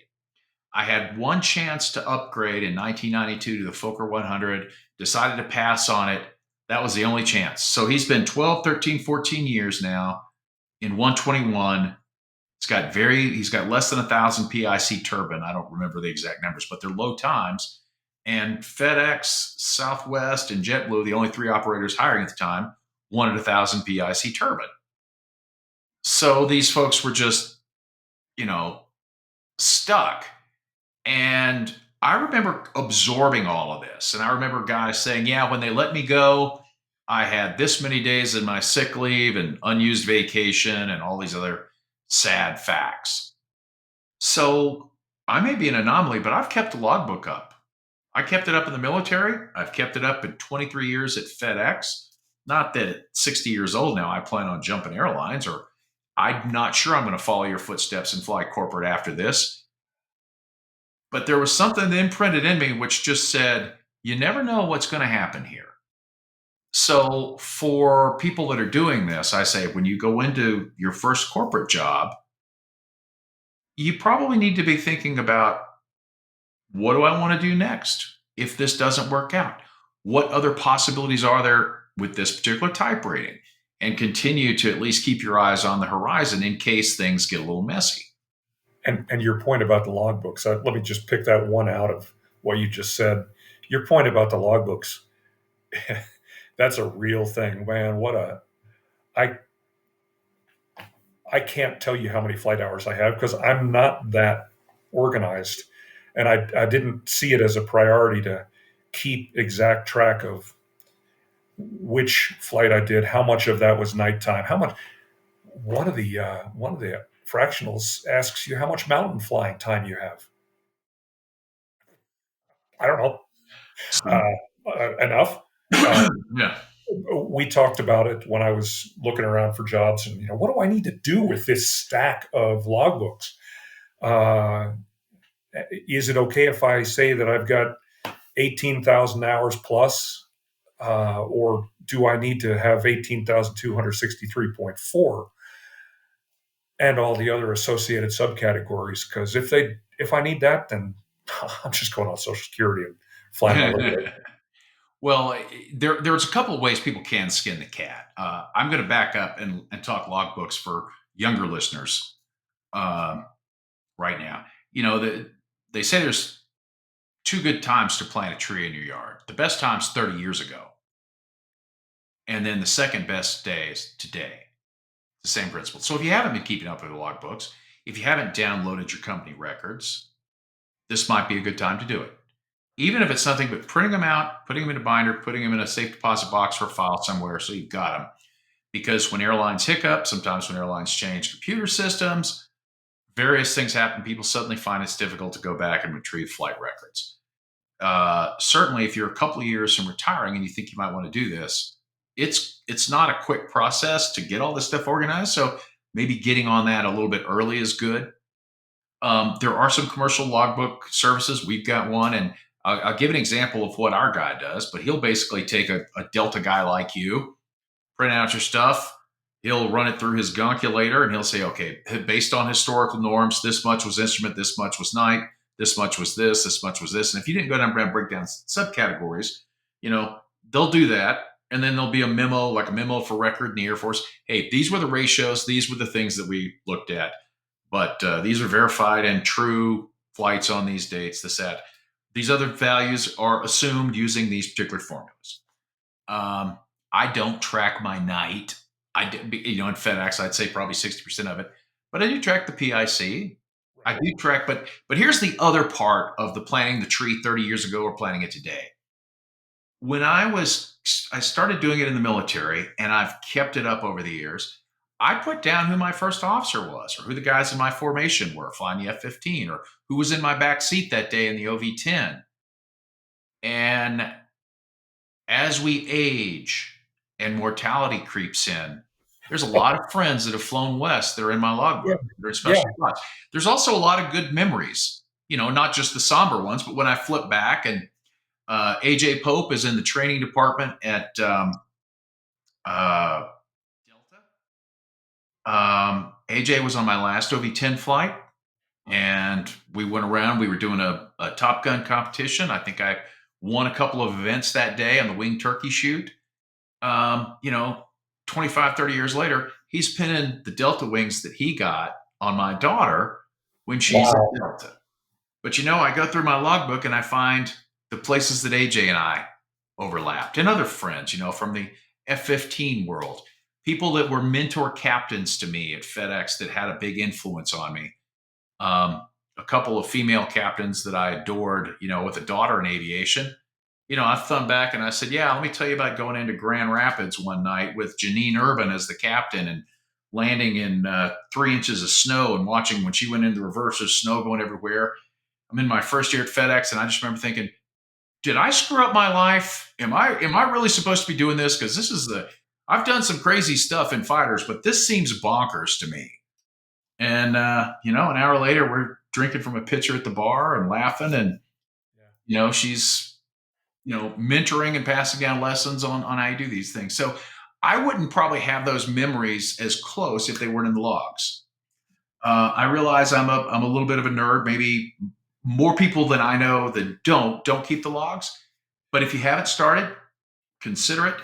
I had one chance to upgrade in 1992 to the Fokker 100, decided to pass on it. That was the only chance. So he's been 12, 13, 14 years now in 121. He's got less than 1,000 PIC turbine. I don't remember the exact numbers, but they're low times. And FedEx, Southwest, and JetBlue, the only 3 operators hiring at the time, wanted 1,000 PIC turbine. So these folks were just, stuck. And I remember absorbing all of this. And I remember guys saying, yeah, when they let me go, I had this many days in my sick leave and unused vacation and all these other sad facts. So I may be an anomaly, but I've kept the logbook up. I kept it up in the military. I've kept it up in 23 years at FedEx. Not that at 60 years old now, I plan on jumping airlines, or I'm not sure I'm going to follow your footsteps and fly corporate after this. But there was something imprinted in me which just said, you never know what's going to happen here. So for people that are doing this, I say, when you go into your first corporate job, you probably need to be thinking about, what do I want to do next if this doesn't work out? What other possibilities are there with this particular type rating? And continue to at least keep your eyes on the horizon in case things get a little messy.
And your point about the logbooks, let me just pick that one out of what you just said. Your point about the logbooks, that's a real thing, man. I can't tell you how many flight hours I have because I'm not that organized. And I didn't see it as a priority to keep exact track of which flight I did, how much of that was nighttime, how much. One of the fractionals asks you how much mountain flying time you have. I don't know. Enough.
Yeah.
We talked about it when I was looking around for jobs, and what do I need to do with this stack of logbooks? Is it okay if I say that I've got 18,000 hours plus, or do I need to have 18,263.4 and all the other associated subcategories? Because if I need that, then I'm just going on Social Security and flying my limit.
Well, there's a couple of ways people can skin the cat. I'm going to back up and talk logbooks for younger listeners right now. They say there's two good times to plant a tree in your yard. The best time's 30 years ago. And then the second best day is today. The same principle. So if you haven't been keeping up with the logbooks, if you haven't downloaded your company records, this might be a good time to do it. Even if it's nothing but printing them out, putting them in a binder, putting them in a safe deposit box or a file somewhere so you've got them. Because when airlines hiccup, sometimes when airlines change computer systems, various things happen. People suddenly find it's difficult to go back and retrieve flight records. Certainly, if you're a couple of years from retiring and you think you might want to do this, it's not a quick process to get all this stuff organized. So maybe getting on that a little bit early is good. There are some commercial logbook services. We've got one, and I'll give an example of what our guy does. But he'll basically take a Delta guy like you, print out your stuff. He'll run it through his gunculator, and he'll say, okay, based on historical norms, this much was instrument, this much was night, this much was this much was this. And if you didn't go down and break down subcategories, they'll do that. And then there'll be a memo, like a memo for record in the Air Force. Hey, these were the ratios. These were the things that we looked at. But these are verified and true flights on these dates, that. These other values are assumed using these particular formulas. I don't track my night. In FedEx, I'd say probably 60% of it. But I do track the PIC. I do track, but here's the other part of the planting the tree 30 years ago or planting it today. When I started doing it in the military, and I've kept it up over the years, I put down who my first officer was, or who the guys in my formation were flying the F-15, or who was in my back seat that day in the OV-10. And as we age and mortality creeps in, there's a lot of friends that have flown west that are in my logbook. They're in special spots. There's also a lot of good memories, not just the somber ones, but when I flip back and AJ Pope is in the training department at Delta. AJ was on my last OV-10 flight, and we went around. We were doing a Top Gun competition. I think I won a couple of events that day on the wing turkey shoot. 25, 30 years later, he's pinning the Delta wings that he got on my daughter when she's at Delta. But I go through my logbook and I find the places that AJ and I overlapped, and other friends, from the F-15 world, people that were mentor captains to me at FedEx that had a big influence on me. A couple of female captains that I adored, with a daughter in aviation. I thumbed back and I said, yeah, let me tell you about going into Grand Rapids one night with Janine Urban as the captain and landing in 3 inches of snow and watching when she went into reverse, there's snow going everywhere. I'm in my first year at FedEx, and I just remember thinking, did I screw up my life? Am I really supposed to be doing this? Because I've done some crazy stuff in fighters, but this seems bonkers to me. And, an hour later, we're drinking from a pitcher at the bar and laughing. And, she's, mentoring and passing down lessons on how you do these things. So I wouldn't probably have those memories as close if they weren't in the logs. I realize I'm a little bit of a nerd. Maybe more people than I know that don't keep the logs. But if you haven't started, consider it.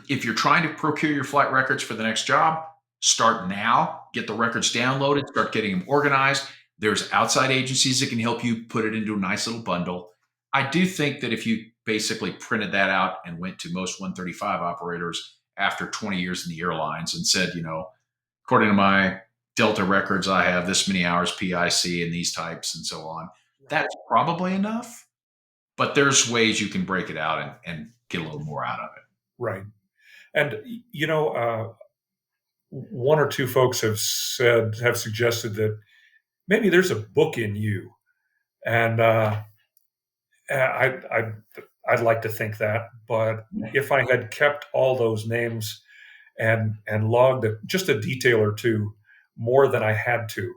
If you're trying to procure your flight records for the next job, start now. Get the records downloaded. Start getting them organized. There's outside agencies that can help you put it into a nice little bundle. I do think that if you basically printed that out and went to most 135 operators after 20 years in the airlines and said, according to my Delta records, I have this many hours PIC and these types and so on, that's probably enough. But there's ways you can break it out and get a little more out of it.
Right. And, one or two folks have suggested that maybe there's a book in you. And I'd like to think that. But if I had kept all those names and logged just a detail or two more than I had to,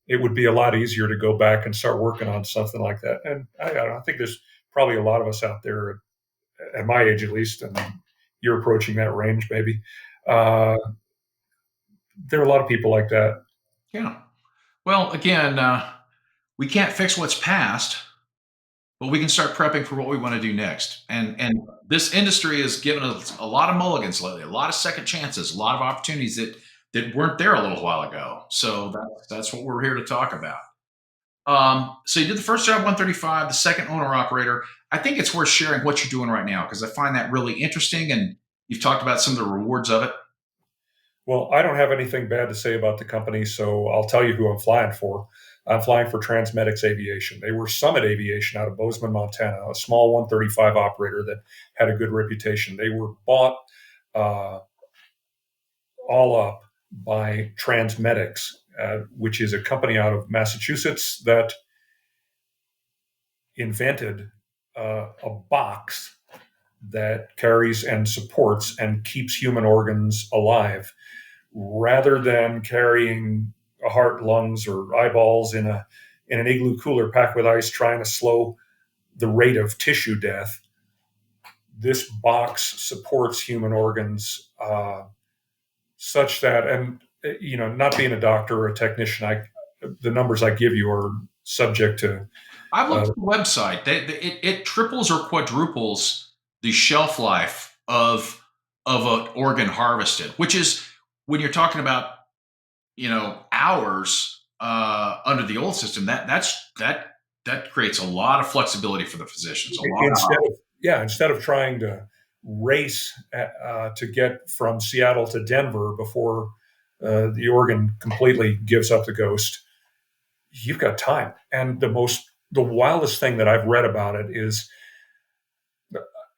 it would be a lot easier to go back and start working on something like that. And I don't know, I think there's probably a lot of us out there at my age, at least, and you're approaching that range, maybe. Uh, there are a lot of people like that.
Yeah. Well, again, we can't fix what's past, but we can start prepping for what we want to do next. And this industry has given us a lot of mulligans lately, a lot of second chances, a lot of opportunities that weren't there a little while ago. So that's what we're here to talk about. So you did the first job 135, the second owner operator. I think it's worth sharing what you're doing right now because I find that really interesting, and you've talked about some of the rewards of it.
Well, I don't have anything bad to say about the company, so I'll tell you who I'm flying for. I'm flying for Transmedics Aviation. They were Summit Aviation out of Bozeman, Montana, a small 135 operator that had a good reputation. They were bought uh, all up by Transmedics, which is a company out of Massachusetts that invented a box that carries and supports and keeps human organs alive rather than carrying a heart, lungs, or eyeballs in an igloo cooler packed with ice, trying to slow the rate of tissue death. This box supports human organs such that, and not being a doctor or a technician, the numbers I give you are subject to.
I've looked at the website. It triples or quadruples the shelf life of an organ harvested, which is when you're talking about hours under the old system. That creates a lot of flexibility for the physicians. A lot
Instead of trying to race to get from Seattle to Denver before the organ completely gives up the ghost, you've got time. And the wildest thing that I've read about it is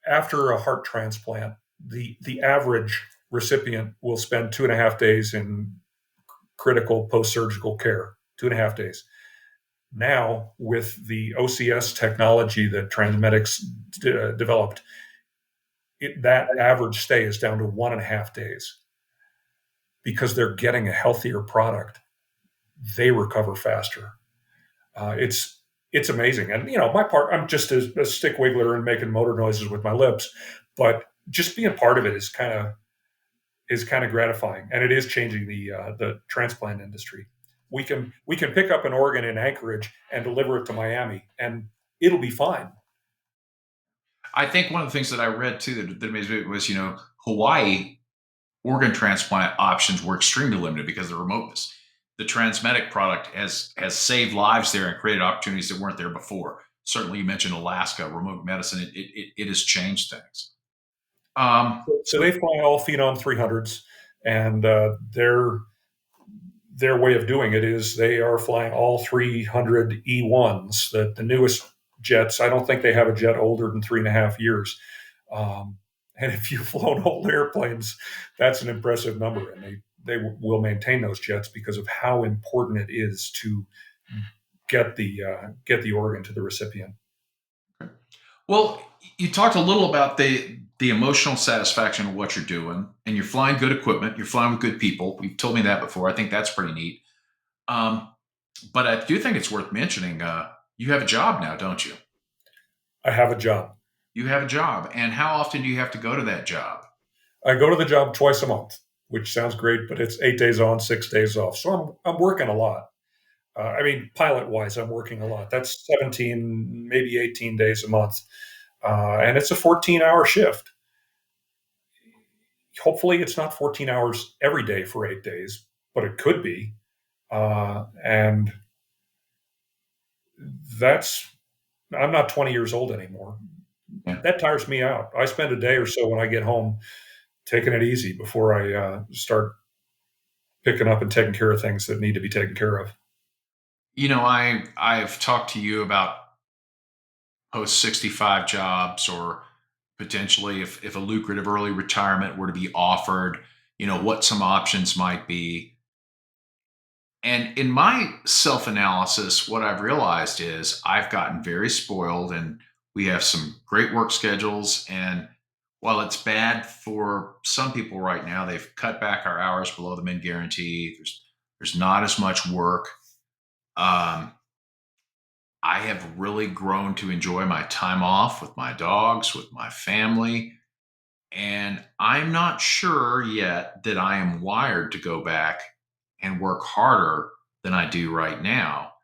after a heart transplant, the average recipient will spend 2.5 days in critical post-surgical care. 2.5 days. Now, with the OCS technology that Transmedics developed, that average stay is down to 1.5 days because they're getting a healthier product. They recover faster. It's amazing. And my part, I'm just a stick wiggler and making motor noises with my lips, but just being part of it is kind of gratifying, and it is changing the transplant industry. We can pick up an organ in Anchorage and deliver it to Miami, and it'll be fine.
I think one of the things that I read too that amazed me was Hawaii organ transplant options were extremely limited because of the remoteness. The Transmedic product has saved lives there and created opportunities that weren't there before. Certainly, you mentioned Alaska, remote medicine. It has changed things.
So they fly all Phenom 300s, and their way of doing it is they are flying all 300 E1s, the newest jets. I don't think they have a jet older than 3.5 years. And if you've flown old airplanes, that's an impressive number. And they will maintain those jets because of how important it is to get the organ to the recipient.
Well, you talked a little about the emotional satisfaction of what you're doing, and you're flying good equipment. You're flying with good people. You've told me that before. I think that's pretty neat. Um, but I do think it's worth mentioning. You have a job now, don't you?
I have a job.
You have a job, and how often do you have to go to that job?
I go to the job twice a month, which sounds great, but it's 8 days on, 6 days off. So I'm working a lot. Pilot wise, I'm working a lot. That's 17, maybe 18 days a month. And it's a 14-hour shift. Hopefully, it's not 14 hours every day for 8 days, but it could be. And I'm not 20 years old anymore.
Yeah.
That tires me out. I spend a day or so when I get home taking it easy before I start picking up and taking care of things that need to be taken care of.
I've talked to you about post 65 jobs, or potentially if a lucrative early retirement were to be offered, what some options might be. And in my self analysis, what I've realized is I've gotten very spoiled, and we have some great work schedules. And while it's bad for some people right now, they've cut back our hours below the min guarantee. There's not as much work. Um, I have really grown to enjoy my time off with my dogs, with my family. And I'm not sure yet that I am wired to go back and work harder than I do right now.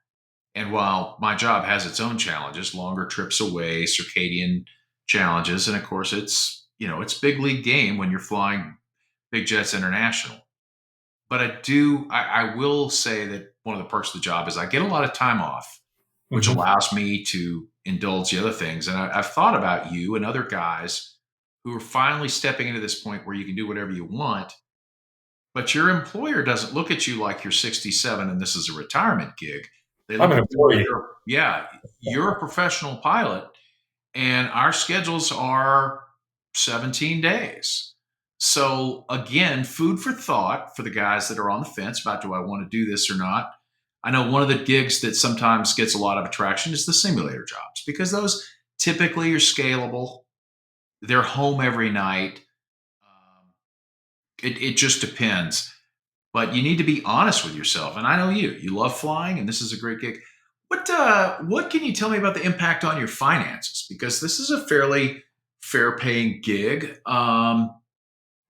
And while my job has its own challenges, longer trips away, circadian challenges, and of course it's big league game when you're flying big jets international. But I will say that one of the perks of the job is I get a lot of time off, which
Hmm.
allows me to indulge the other things. And I've thought about you and other guys who are finally stepping into this point where you can do whatever you want, but your employer doesn't look at you like you're 67 and this is a retirement gig. They
I'm
look
an
at you like
employee.
you're a professional pilot, and our schedules are 17 days. So again, food for thought for the guys that are on the fence about, do I want to do this or not? I know one of the gigs that sometimes gets a lot of attraction is the simulator jobs, because those typically are scalable. They're home every night. It just depends. But you need to be honest with yourself. And I know you love flying, and this is a great gig. What can you tell me about the impact on your finances? Because this is a fairly fair paying gig.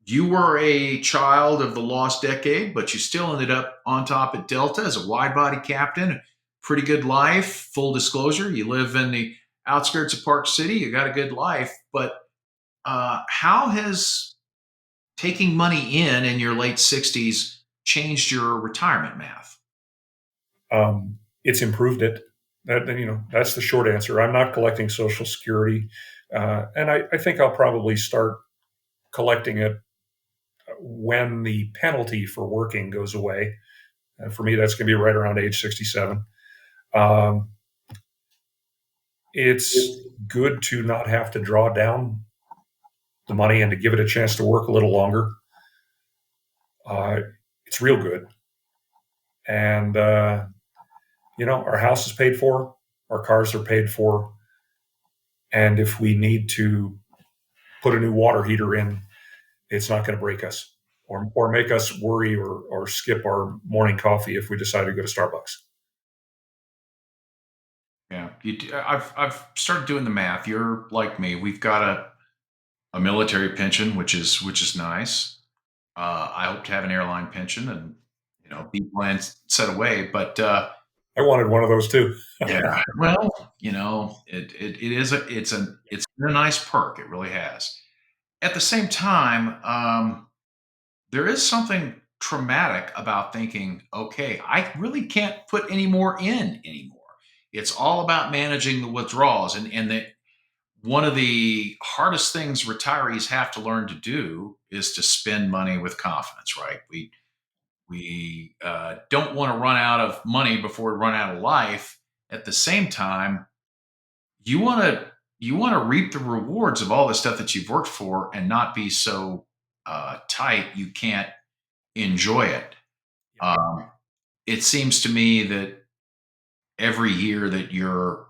You were a child of the lost decade, but you still ended up on top at Delta as a wide body captain. Pretty good life. Full disclosure, you live in the outskirts of Park City. You got a good life. But how has taking money in your late 60s changed your retirement math?
It's improved it. That's the short answer. I'm not collecting Social Security, and I think I'll probably start collecting it when the penalty for working goes away. And for me, that's going to be right around age 67. Um, it's good to not have to draw down the money and to give it a chance to work a little longer. Uh, it's real good. And, our house is paid for, our cars are paid for. And if we need to put a new water heater in, it's not going to break us or make us worry or skip our morning coffee if we decide to go to Starbucks.
Yeah, I've started doing the math. You're like me. We've got a military pension, which is nice. I hope to have an airline pension and be plans set away. But
I wanted one of those too.
yeah, well, it is it's been a nice perk. It really has. At the same time, there is something traumatic about thinking, okay, I really can't put any more in anymore. It's all about managing the withdrawals, and that one of the hardest things retirees have to learn to do is to spend money with confidence. Right? We don't want to run out of money before we run out of life. At the same time, you want to you want to reap the rewards of all the stuff that you've worked for, and not be so tight you can't enjoy it. Um, it seems to me that every year that you're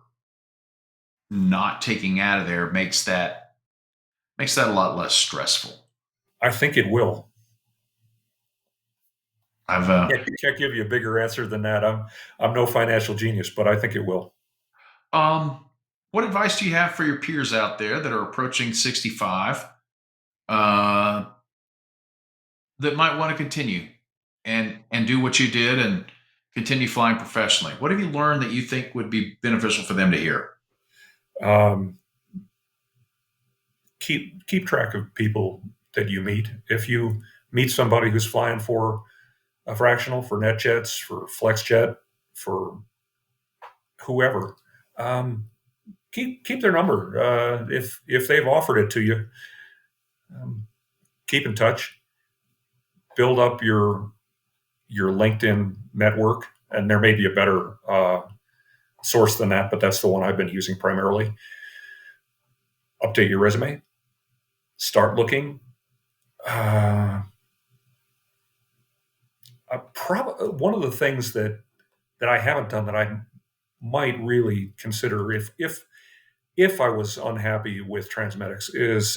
not taking out of there makes that a lot less stressful.
I think it will.
I've
Can't give you a bigger answer than that. I'm no financial genius, but I think it will.
um, what advice do you have for your peers out there that are approaching 65, uh, that might want to continue and do what you did and continue flying professionally? What have you learned that you think would be beneficial for them to hear?
Um, keep track of people that you meet. If you meet somebody who's flying for a fractional, for NetJets, for FlexJet, for whoever, um, keep their number. If they've offered it to you, um, keep in touch. Build up your LinkedIn network, and there may be a better source than that, but that's the one I've been using primarily. Update your resume. Start looking. Uh, One of the things that I haven't done that I might really consider if I was unhappy with Transmedics is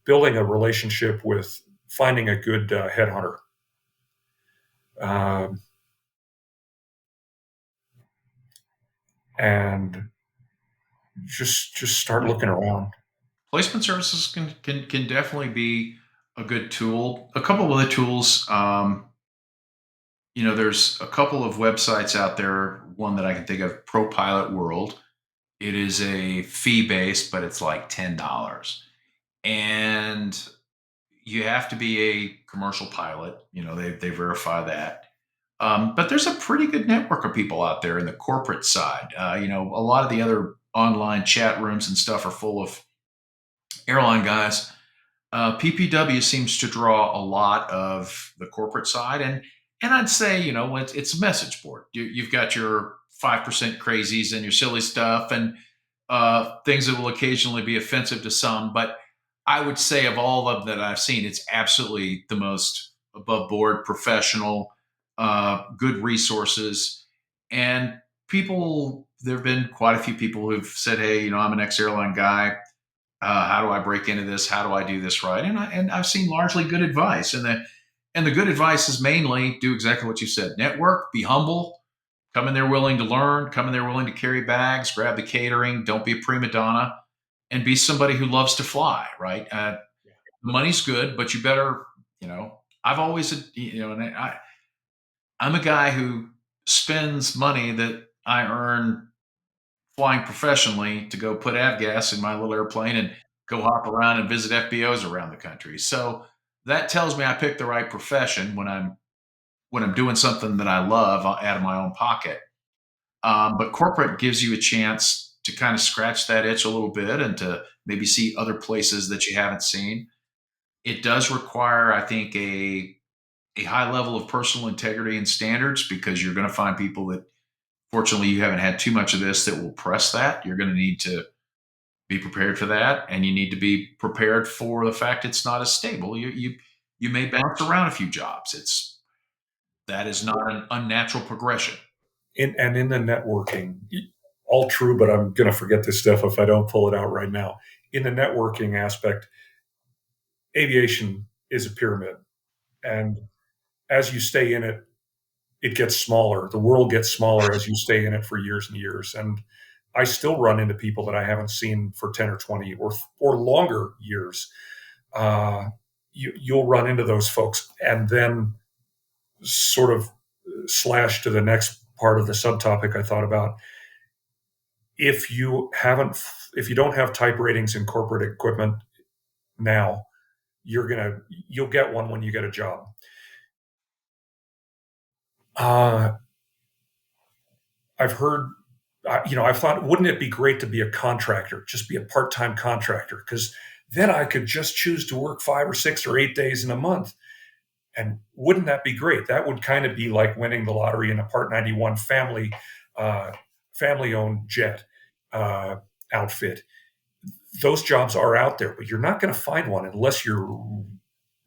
building a relationship with finding a good headhunter. Um, and just start looking around.
Placement services can definitely be a good tool. A couple of other tools, there's a couple of websites out there. One that I can think of, Pro Pilot World. It is a fee based, but it's like $10, and you have to be a commercial pilot. They verify that. But there's a pretty good network of people out there in the corporate side. A lot of the other online chat rooms and stuff are full of airline guys. PPW seems to draw a lot of the corporate side, and I'd say it's a message board. You've got your 5% crazies and your silly stuff and things that will occasionally be offensive to some. But I would say of all of that I've seen, it's absolutely the most above board, professional, good resources, and people. There have been quite a few people who've said, "Hey, I'm an ex-airline guy. How do I break into this? How do I do this right?" And I've seen largely good advice, and the good advice is mainly do exactly what you said: network, be humble, come in there willing to learn, come in there willing to carry bags, grab the catering, don't be a prima donna, and be somebody who loves to fly. Right? The money's good, but you better, I've always, and I'm a guy who spends money that I earn flying professionally to go put avgas in my little airplane and go hop around and visit FBOs around the country. So that tells me I picked the right profession when I'm doing something that I love out of my own pocket. But corporate gives you a chance to kind of scratch that itch a little bit and to maybe see other places that you haven't seen. It does require, I think, a high level of personal integrity and standards, because you're going to find people that, fortunately, you haven't had too much of this, that will press that. You're going to need to be prepared for that, and you need to be prepared for the fact it's not as stable. You may bounce around a few jobs. That is not an unnatural progression.
In the networking, all true, but I'm going to forget this stuff if I don't pull it out right now. In the networking aspect, aviation is a pyramid, and as you stay in it, it gets smaller. The world gets smaller as you stay in it for years and years. And I still run into people that I haven't seen for 10 or 20 or longer years. You'll run into those folks, and then sort of slash to the next part of the subtopic I thought about. If you don't have type ratings in corporate equipment now, you'll get one when you get a job. I've heard, I've thought, wouldn't it be great to be a contractor, just be a part-time contractor? Because then I could just choose to work 5 or 6 or 8 days in a month. And wouldn't that be great? That would kind of be like winning the lottery in a Part 91 family-owned jet outfit. Those jobs are out there, but you're not going to find one unless you're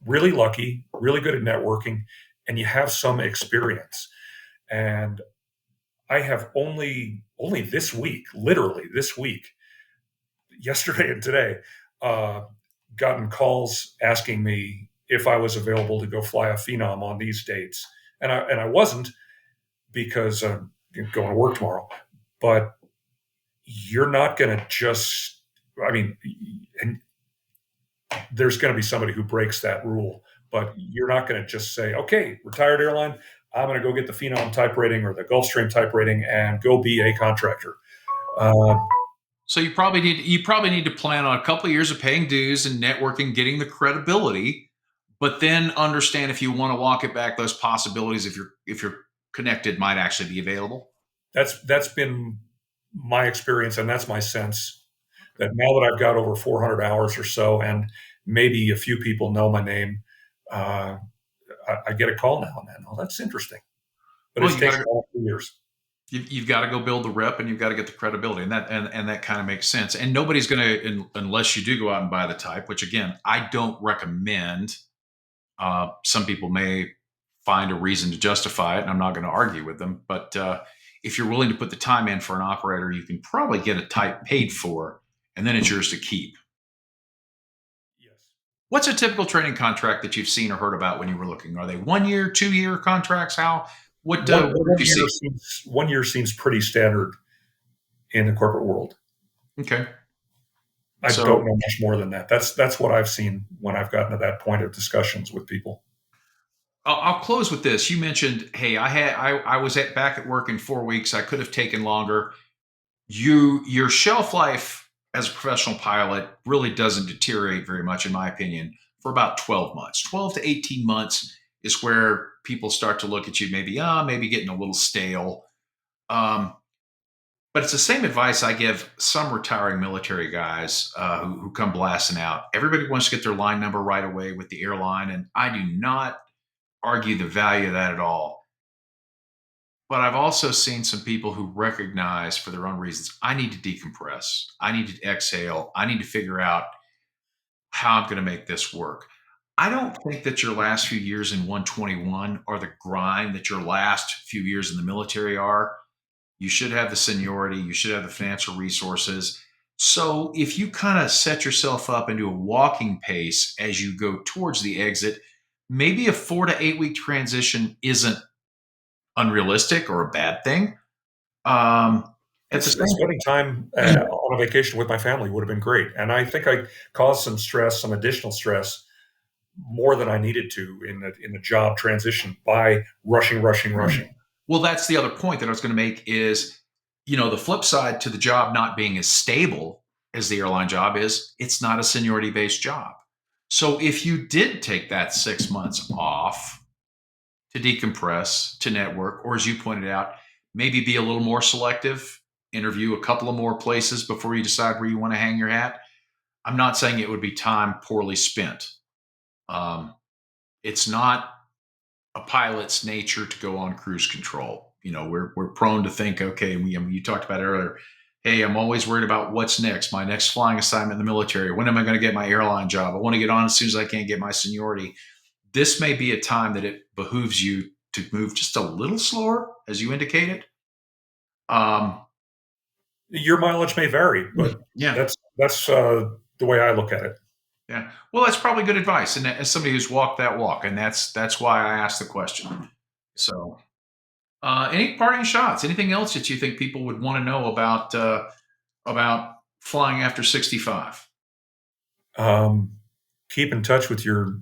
really lucky, really good at networking, and you have some experience. And I have only this week, literally this week, yesterday and today, gotten calls asking me if I was available to go fly a Phenom on these dates, and I wasn't, because I'm going to work tomorrow. But you're not going to just, and there's going to be somebody who breaks that rule, but you're not going to just say, okay, retired airline, I'm going to go get the Phenom type rating or the Gulfstream type rating and go be a contractor.
So you probably need to plan on a couple of years of paying dues and networking, getting the credibility, but then understand, if you want to walk it back, those possibilities, if you're connected, might actually be available.
That's been my experience, and that's my sense, that now that I've got over 400 hours or so, and maybe a few people know my name, I get a call now and then. Oh, that's interesting. But it's taken 2 years.
You've got to go build the rep, and you've got to get the credibility, and that kind of makes sense. And nobody's going to, unless you do go out and buy the type, which again, I don't recommend. Some people may find a reason to justify it, and I'm not going to argue with them. But if you're willing to put the time in for an operator, you can probably get a type paid for, and then it's yours to keep.
Yes.
What's a typical training contract that you've seen or heard about when you were looking? Are they 1 year, 2 year contracts? What did you see?
1 year seems pretty standard. in the corporate world.
Okay.
I don't know much more than that. That's what I've seen when I've gotten to that point of discussions with people.
I'll close with this. You mentioned, hey, I was back at work in 4 weeks. I could have taken longer. Your shelf life as a professional pilot really doesn't deteriorate very much, in my opinion, for about 12 months. 12 to 18 months is where people start to look at you, maybe getting a little stale. But it's the same advice I give some retiring military guys who come blasting out. Everybody wants to get their line number right away with the airline, and I do not argue the value of that at all. But I've also seen some people who recognize for their own reasons, I need to decompress. I need to exhale. I need to figure out how I'm going to make this work. I don't think that your last few years in 121 are the grind that your last few years in the military are. You should have the seniority. You should have the financial resources. So if you kind of set yourself up into a walking pace as you go towards the exit, maybe a 4 to 8 week transition isn't unrealistic or a bad thing.
Spending time on a vacation with my family would have been great. And I think I caused some additional stress, more than I needed to in the job transition by rushing.
Well, that's the other point that I was going to make is, the flip side to the job not being as stable as the airline job is, it's not a seniority based job. So if you did take that 6 months off to decompress, to network, or as you pointed out, maybe be a little more selective, interview a couple of more places before you decide where you want to hang your hat. I'm not saying it would be time poorly spent. It's not a pilot's nature to go on cruise control. We're prone to think, okay, you talked about it earlier. Hey, I'm always worried about what's next, my next flying assignment in the military. When am I going to get my airline job? I want to get on as soon as I can get my seniority. This may be a time that it behooves you to move just a little slower, as you indicated.
Your mileage may vary, but
yeah,
that's the way I look at it.
Yeah. Well, that's probably good advice. And as somebody who's walked that walk, and that's why I asked the question. So, any parting shots? Anything else that you think people would want to know about flying after 65?
Keep in touch with your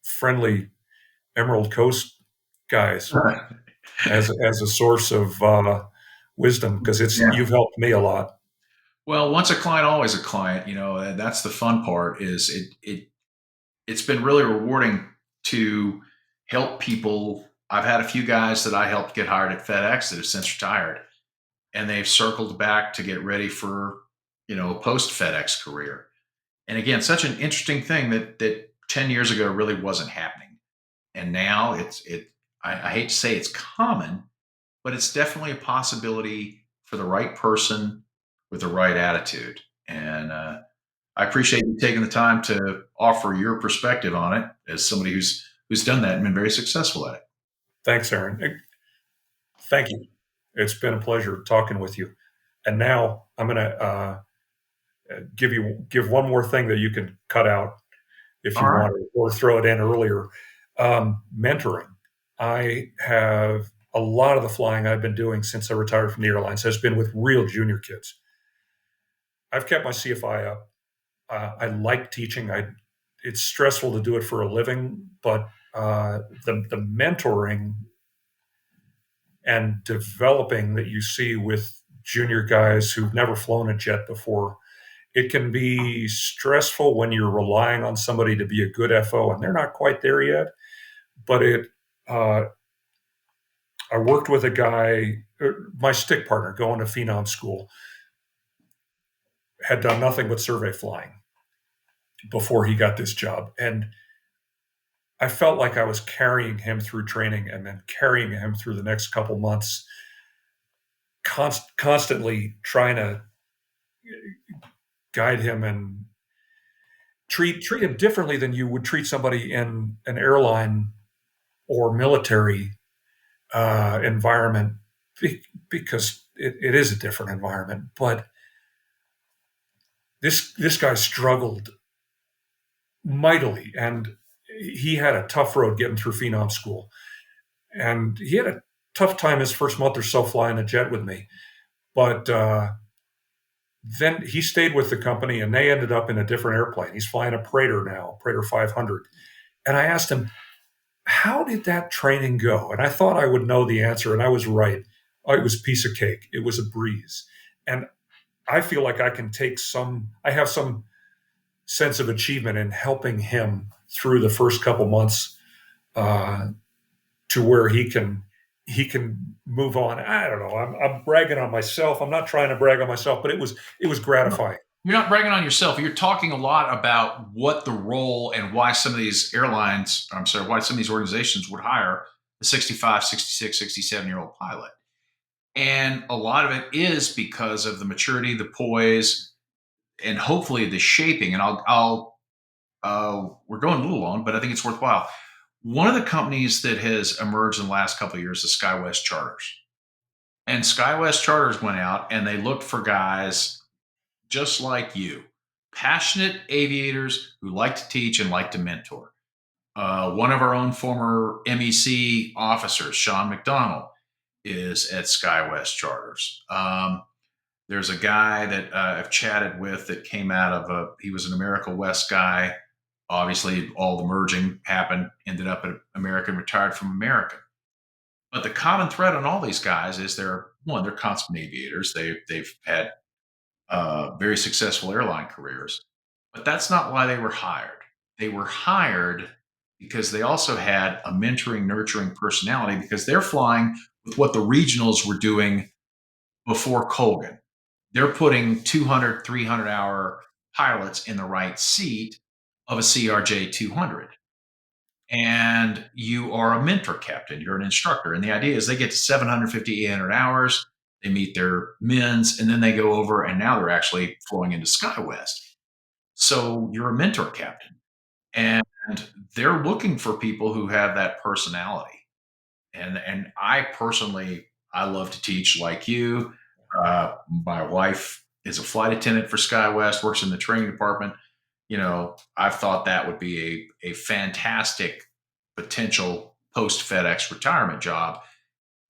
friendly Emerald Coast guys as a source of wisdom, because you've helped me a lot.
Well, once a client, always a client. That's the fun part. Is it's been really rewarding to help people. I've had a few guys that I helped get hired at FedEx that have since retired, and they've circled back to get ready for a post FedEx career. And again, such an interesting thing that 10 years ago really wasn't happening, and now I hate to say it's common, but it's definitely a possibility for the right person with the right attitude. And I appreciate you taking the time to offer your perspective on it as somebody who's done that and been very successful at it.
Thanks, Aaron. Thank you. It's been a pleasure talking with you. And now I'm going to give one more thing that you can cut out if you want, or throw it in earlier. Mentoring. I have a lot of the flying I've been doing since I retired from the airlines has been with real junior kids. I've kept my CFI up. I like teaching. It's stressful to do it for a living, but the mentoring and developing that you see with junior guys who've never flown a jet before, it can be stressful when you're relying on somebody to be a good FO, and they're not quite there yet. But I worked with a guy, my stick partner, going to Phenom School, had done nothing but survey flying before he got this job. And I felt like I was carrying him through training and then carrying him through the next couple months, constantly trying to guide him and treat him differently than you would treat somebody in an airline or military environment, because it is a different environment. But this guy struggled mightily, and he had a tough road getting through Phenom School. And he had a tough time his first month or so flying a jet with me. But then he stayed with the company, and they ended up in a different airplane. He's flying a Praetor now, Praetor 500. And I asked him, how did that training go? And I thought I would know the answer, and I was right. Oh, it was a piece of cake. It was a breeze. And I feel like I have some sense of achievement in helping him through the first couple months to where he can move on. I don't know. I'm bragging on myself. I'm not trying to brag on myself, but it was gratifying.
You're not bragging on yourself. You're talking a lot about what the role and why some of these why some of these organizations would hire a 65, 66, 67-year-old pilot. And a lot of it is because of the maturity, the poise, and hopefully the shaping. And we're going a little long, but I think it's worthwhile. One of the companies that has emerged in the last couple of years is SkyWest Charters. And SkyWest Charters went out and they looked for guys just like you, passionate aviators who like to teach and like to mentor. One of our own former MEC officers, Sean McDonald, is at SkyWest Charters. There's a guy that I've chatted with that came out of he was an America West guy. Obviously, all the merging happened, ended up at American, retired from American. But the common thread on all these guys is they're consummate aviators. They've had very successful airline careers. But that's not why they were hired. They were hired because they also had a mentoring, nurturing personality because they're flying with what the regionals were doing before Colgan. They're putting 200, 300-hour pilots in the right seat of a CRJ 200. And you are a mentor captain. You're an instructor. And the idea is they get to 750, 800 hours. They meet their mins, and then they go over, and now they're actually flowing into SkyWest. So you're a mentor captain. And they're looking for people who have that personality. And I personally, I love to teach like you. My wife is a flight attendant for SkyWest, works in the training department. I've thought that would be a fantastic potential post FedEx retirement job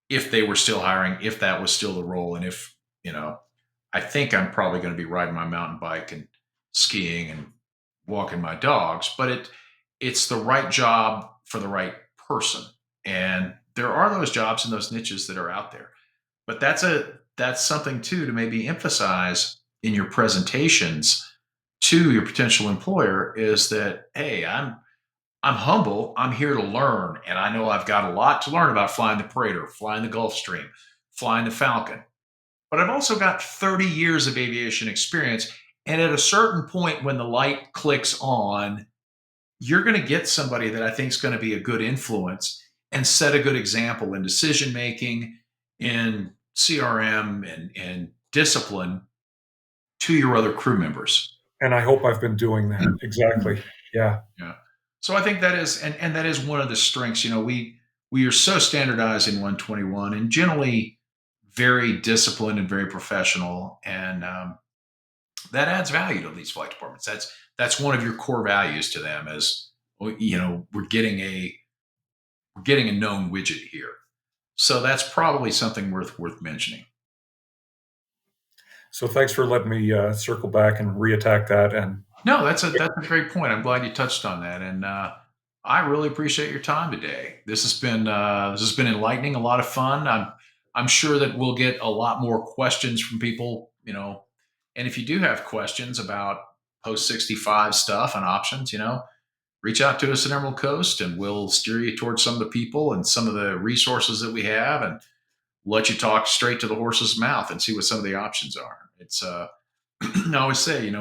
if they were still hiring, if that was still the role. And if, I think I'm probably going to be riding my mountain bike and skiing and walking my dogs, but it's the right job for the right person. And there are those jobs and those niches that are out there, but that's something too to maybe emphasize in your presentations to your potential employer is that, hey, I'm humble. I'm here to learn. And I know I've got a lot to learn about flying the Praetor, flying the Gulfstream, flying the Falcon. But I've also got 30 years of aviation experience. And at a certain point when the light clicks on, you're going to get somebody that I think is going to be a good influence and set a good example in decision making, in CRM and discipline to your other crew members.
And I hope I've been doing that. Exactly. Yeah.
Yeah. So I think that is, and that is one of the strengths. We are so standardized in 121 and generally very disciplined and very professional. And that adds value to these flight departments. That's one of your core values to them as, we're getting a known widget here. So that's probably something worth mentioning.
So thanks for letting me circle back and reattack that. And
no, that's a great point. I'm glad you touched on that, and I really appreciate your time today. This has been enlightening, a lot of fun. I'm sure that we'll get a lot more questions from people, and if you do have questions about post 65 stuff and options, reach out to us at Emerald Coast, and we'll steer you towards some of the people and some of the resources that we have, and let you talk straight to the horse's mouth and see what some of the options are. It's I always say,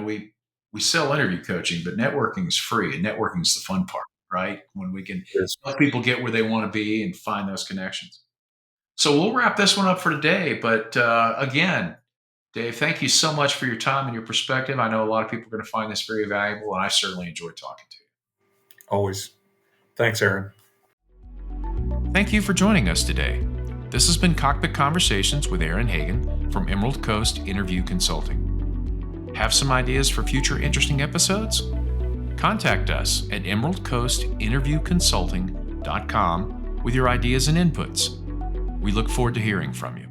we sell interview coaching, but networking is free, and networking is the fun part, right? When we can help people get where they want to be and find those connections. So we'll wrap this one up for today. But again, Dave, thank you so much for your time and your perspective. I know a lot of people are going to find this very valuable, and I certainly enjoyed talking to you.
Always. Thanks, Aaron.
Thank you for joining us today. This has been Cockpit Conversations with Aaron Hagen from Emerald Coast Interview Consulting. Have some ideas for future interesting episodes? Contact us at emeraldcoastinterviewconsulting.com with your ideas and inputs. We look forward to hearing from you.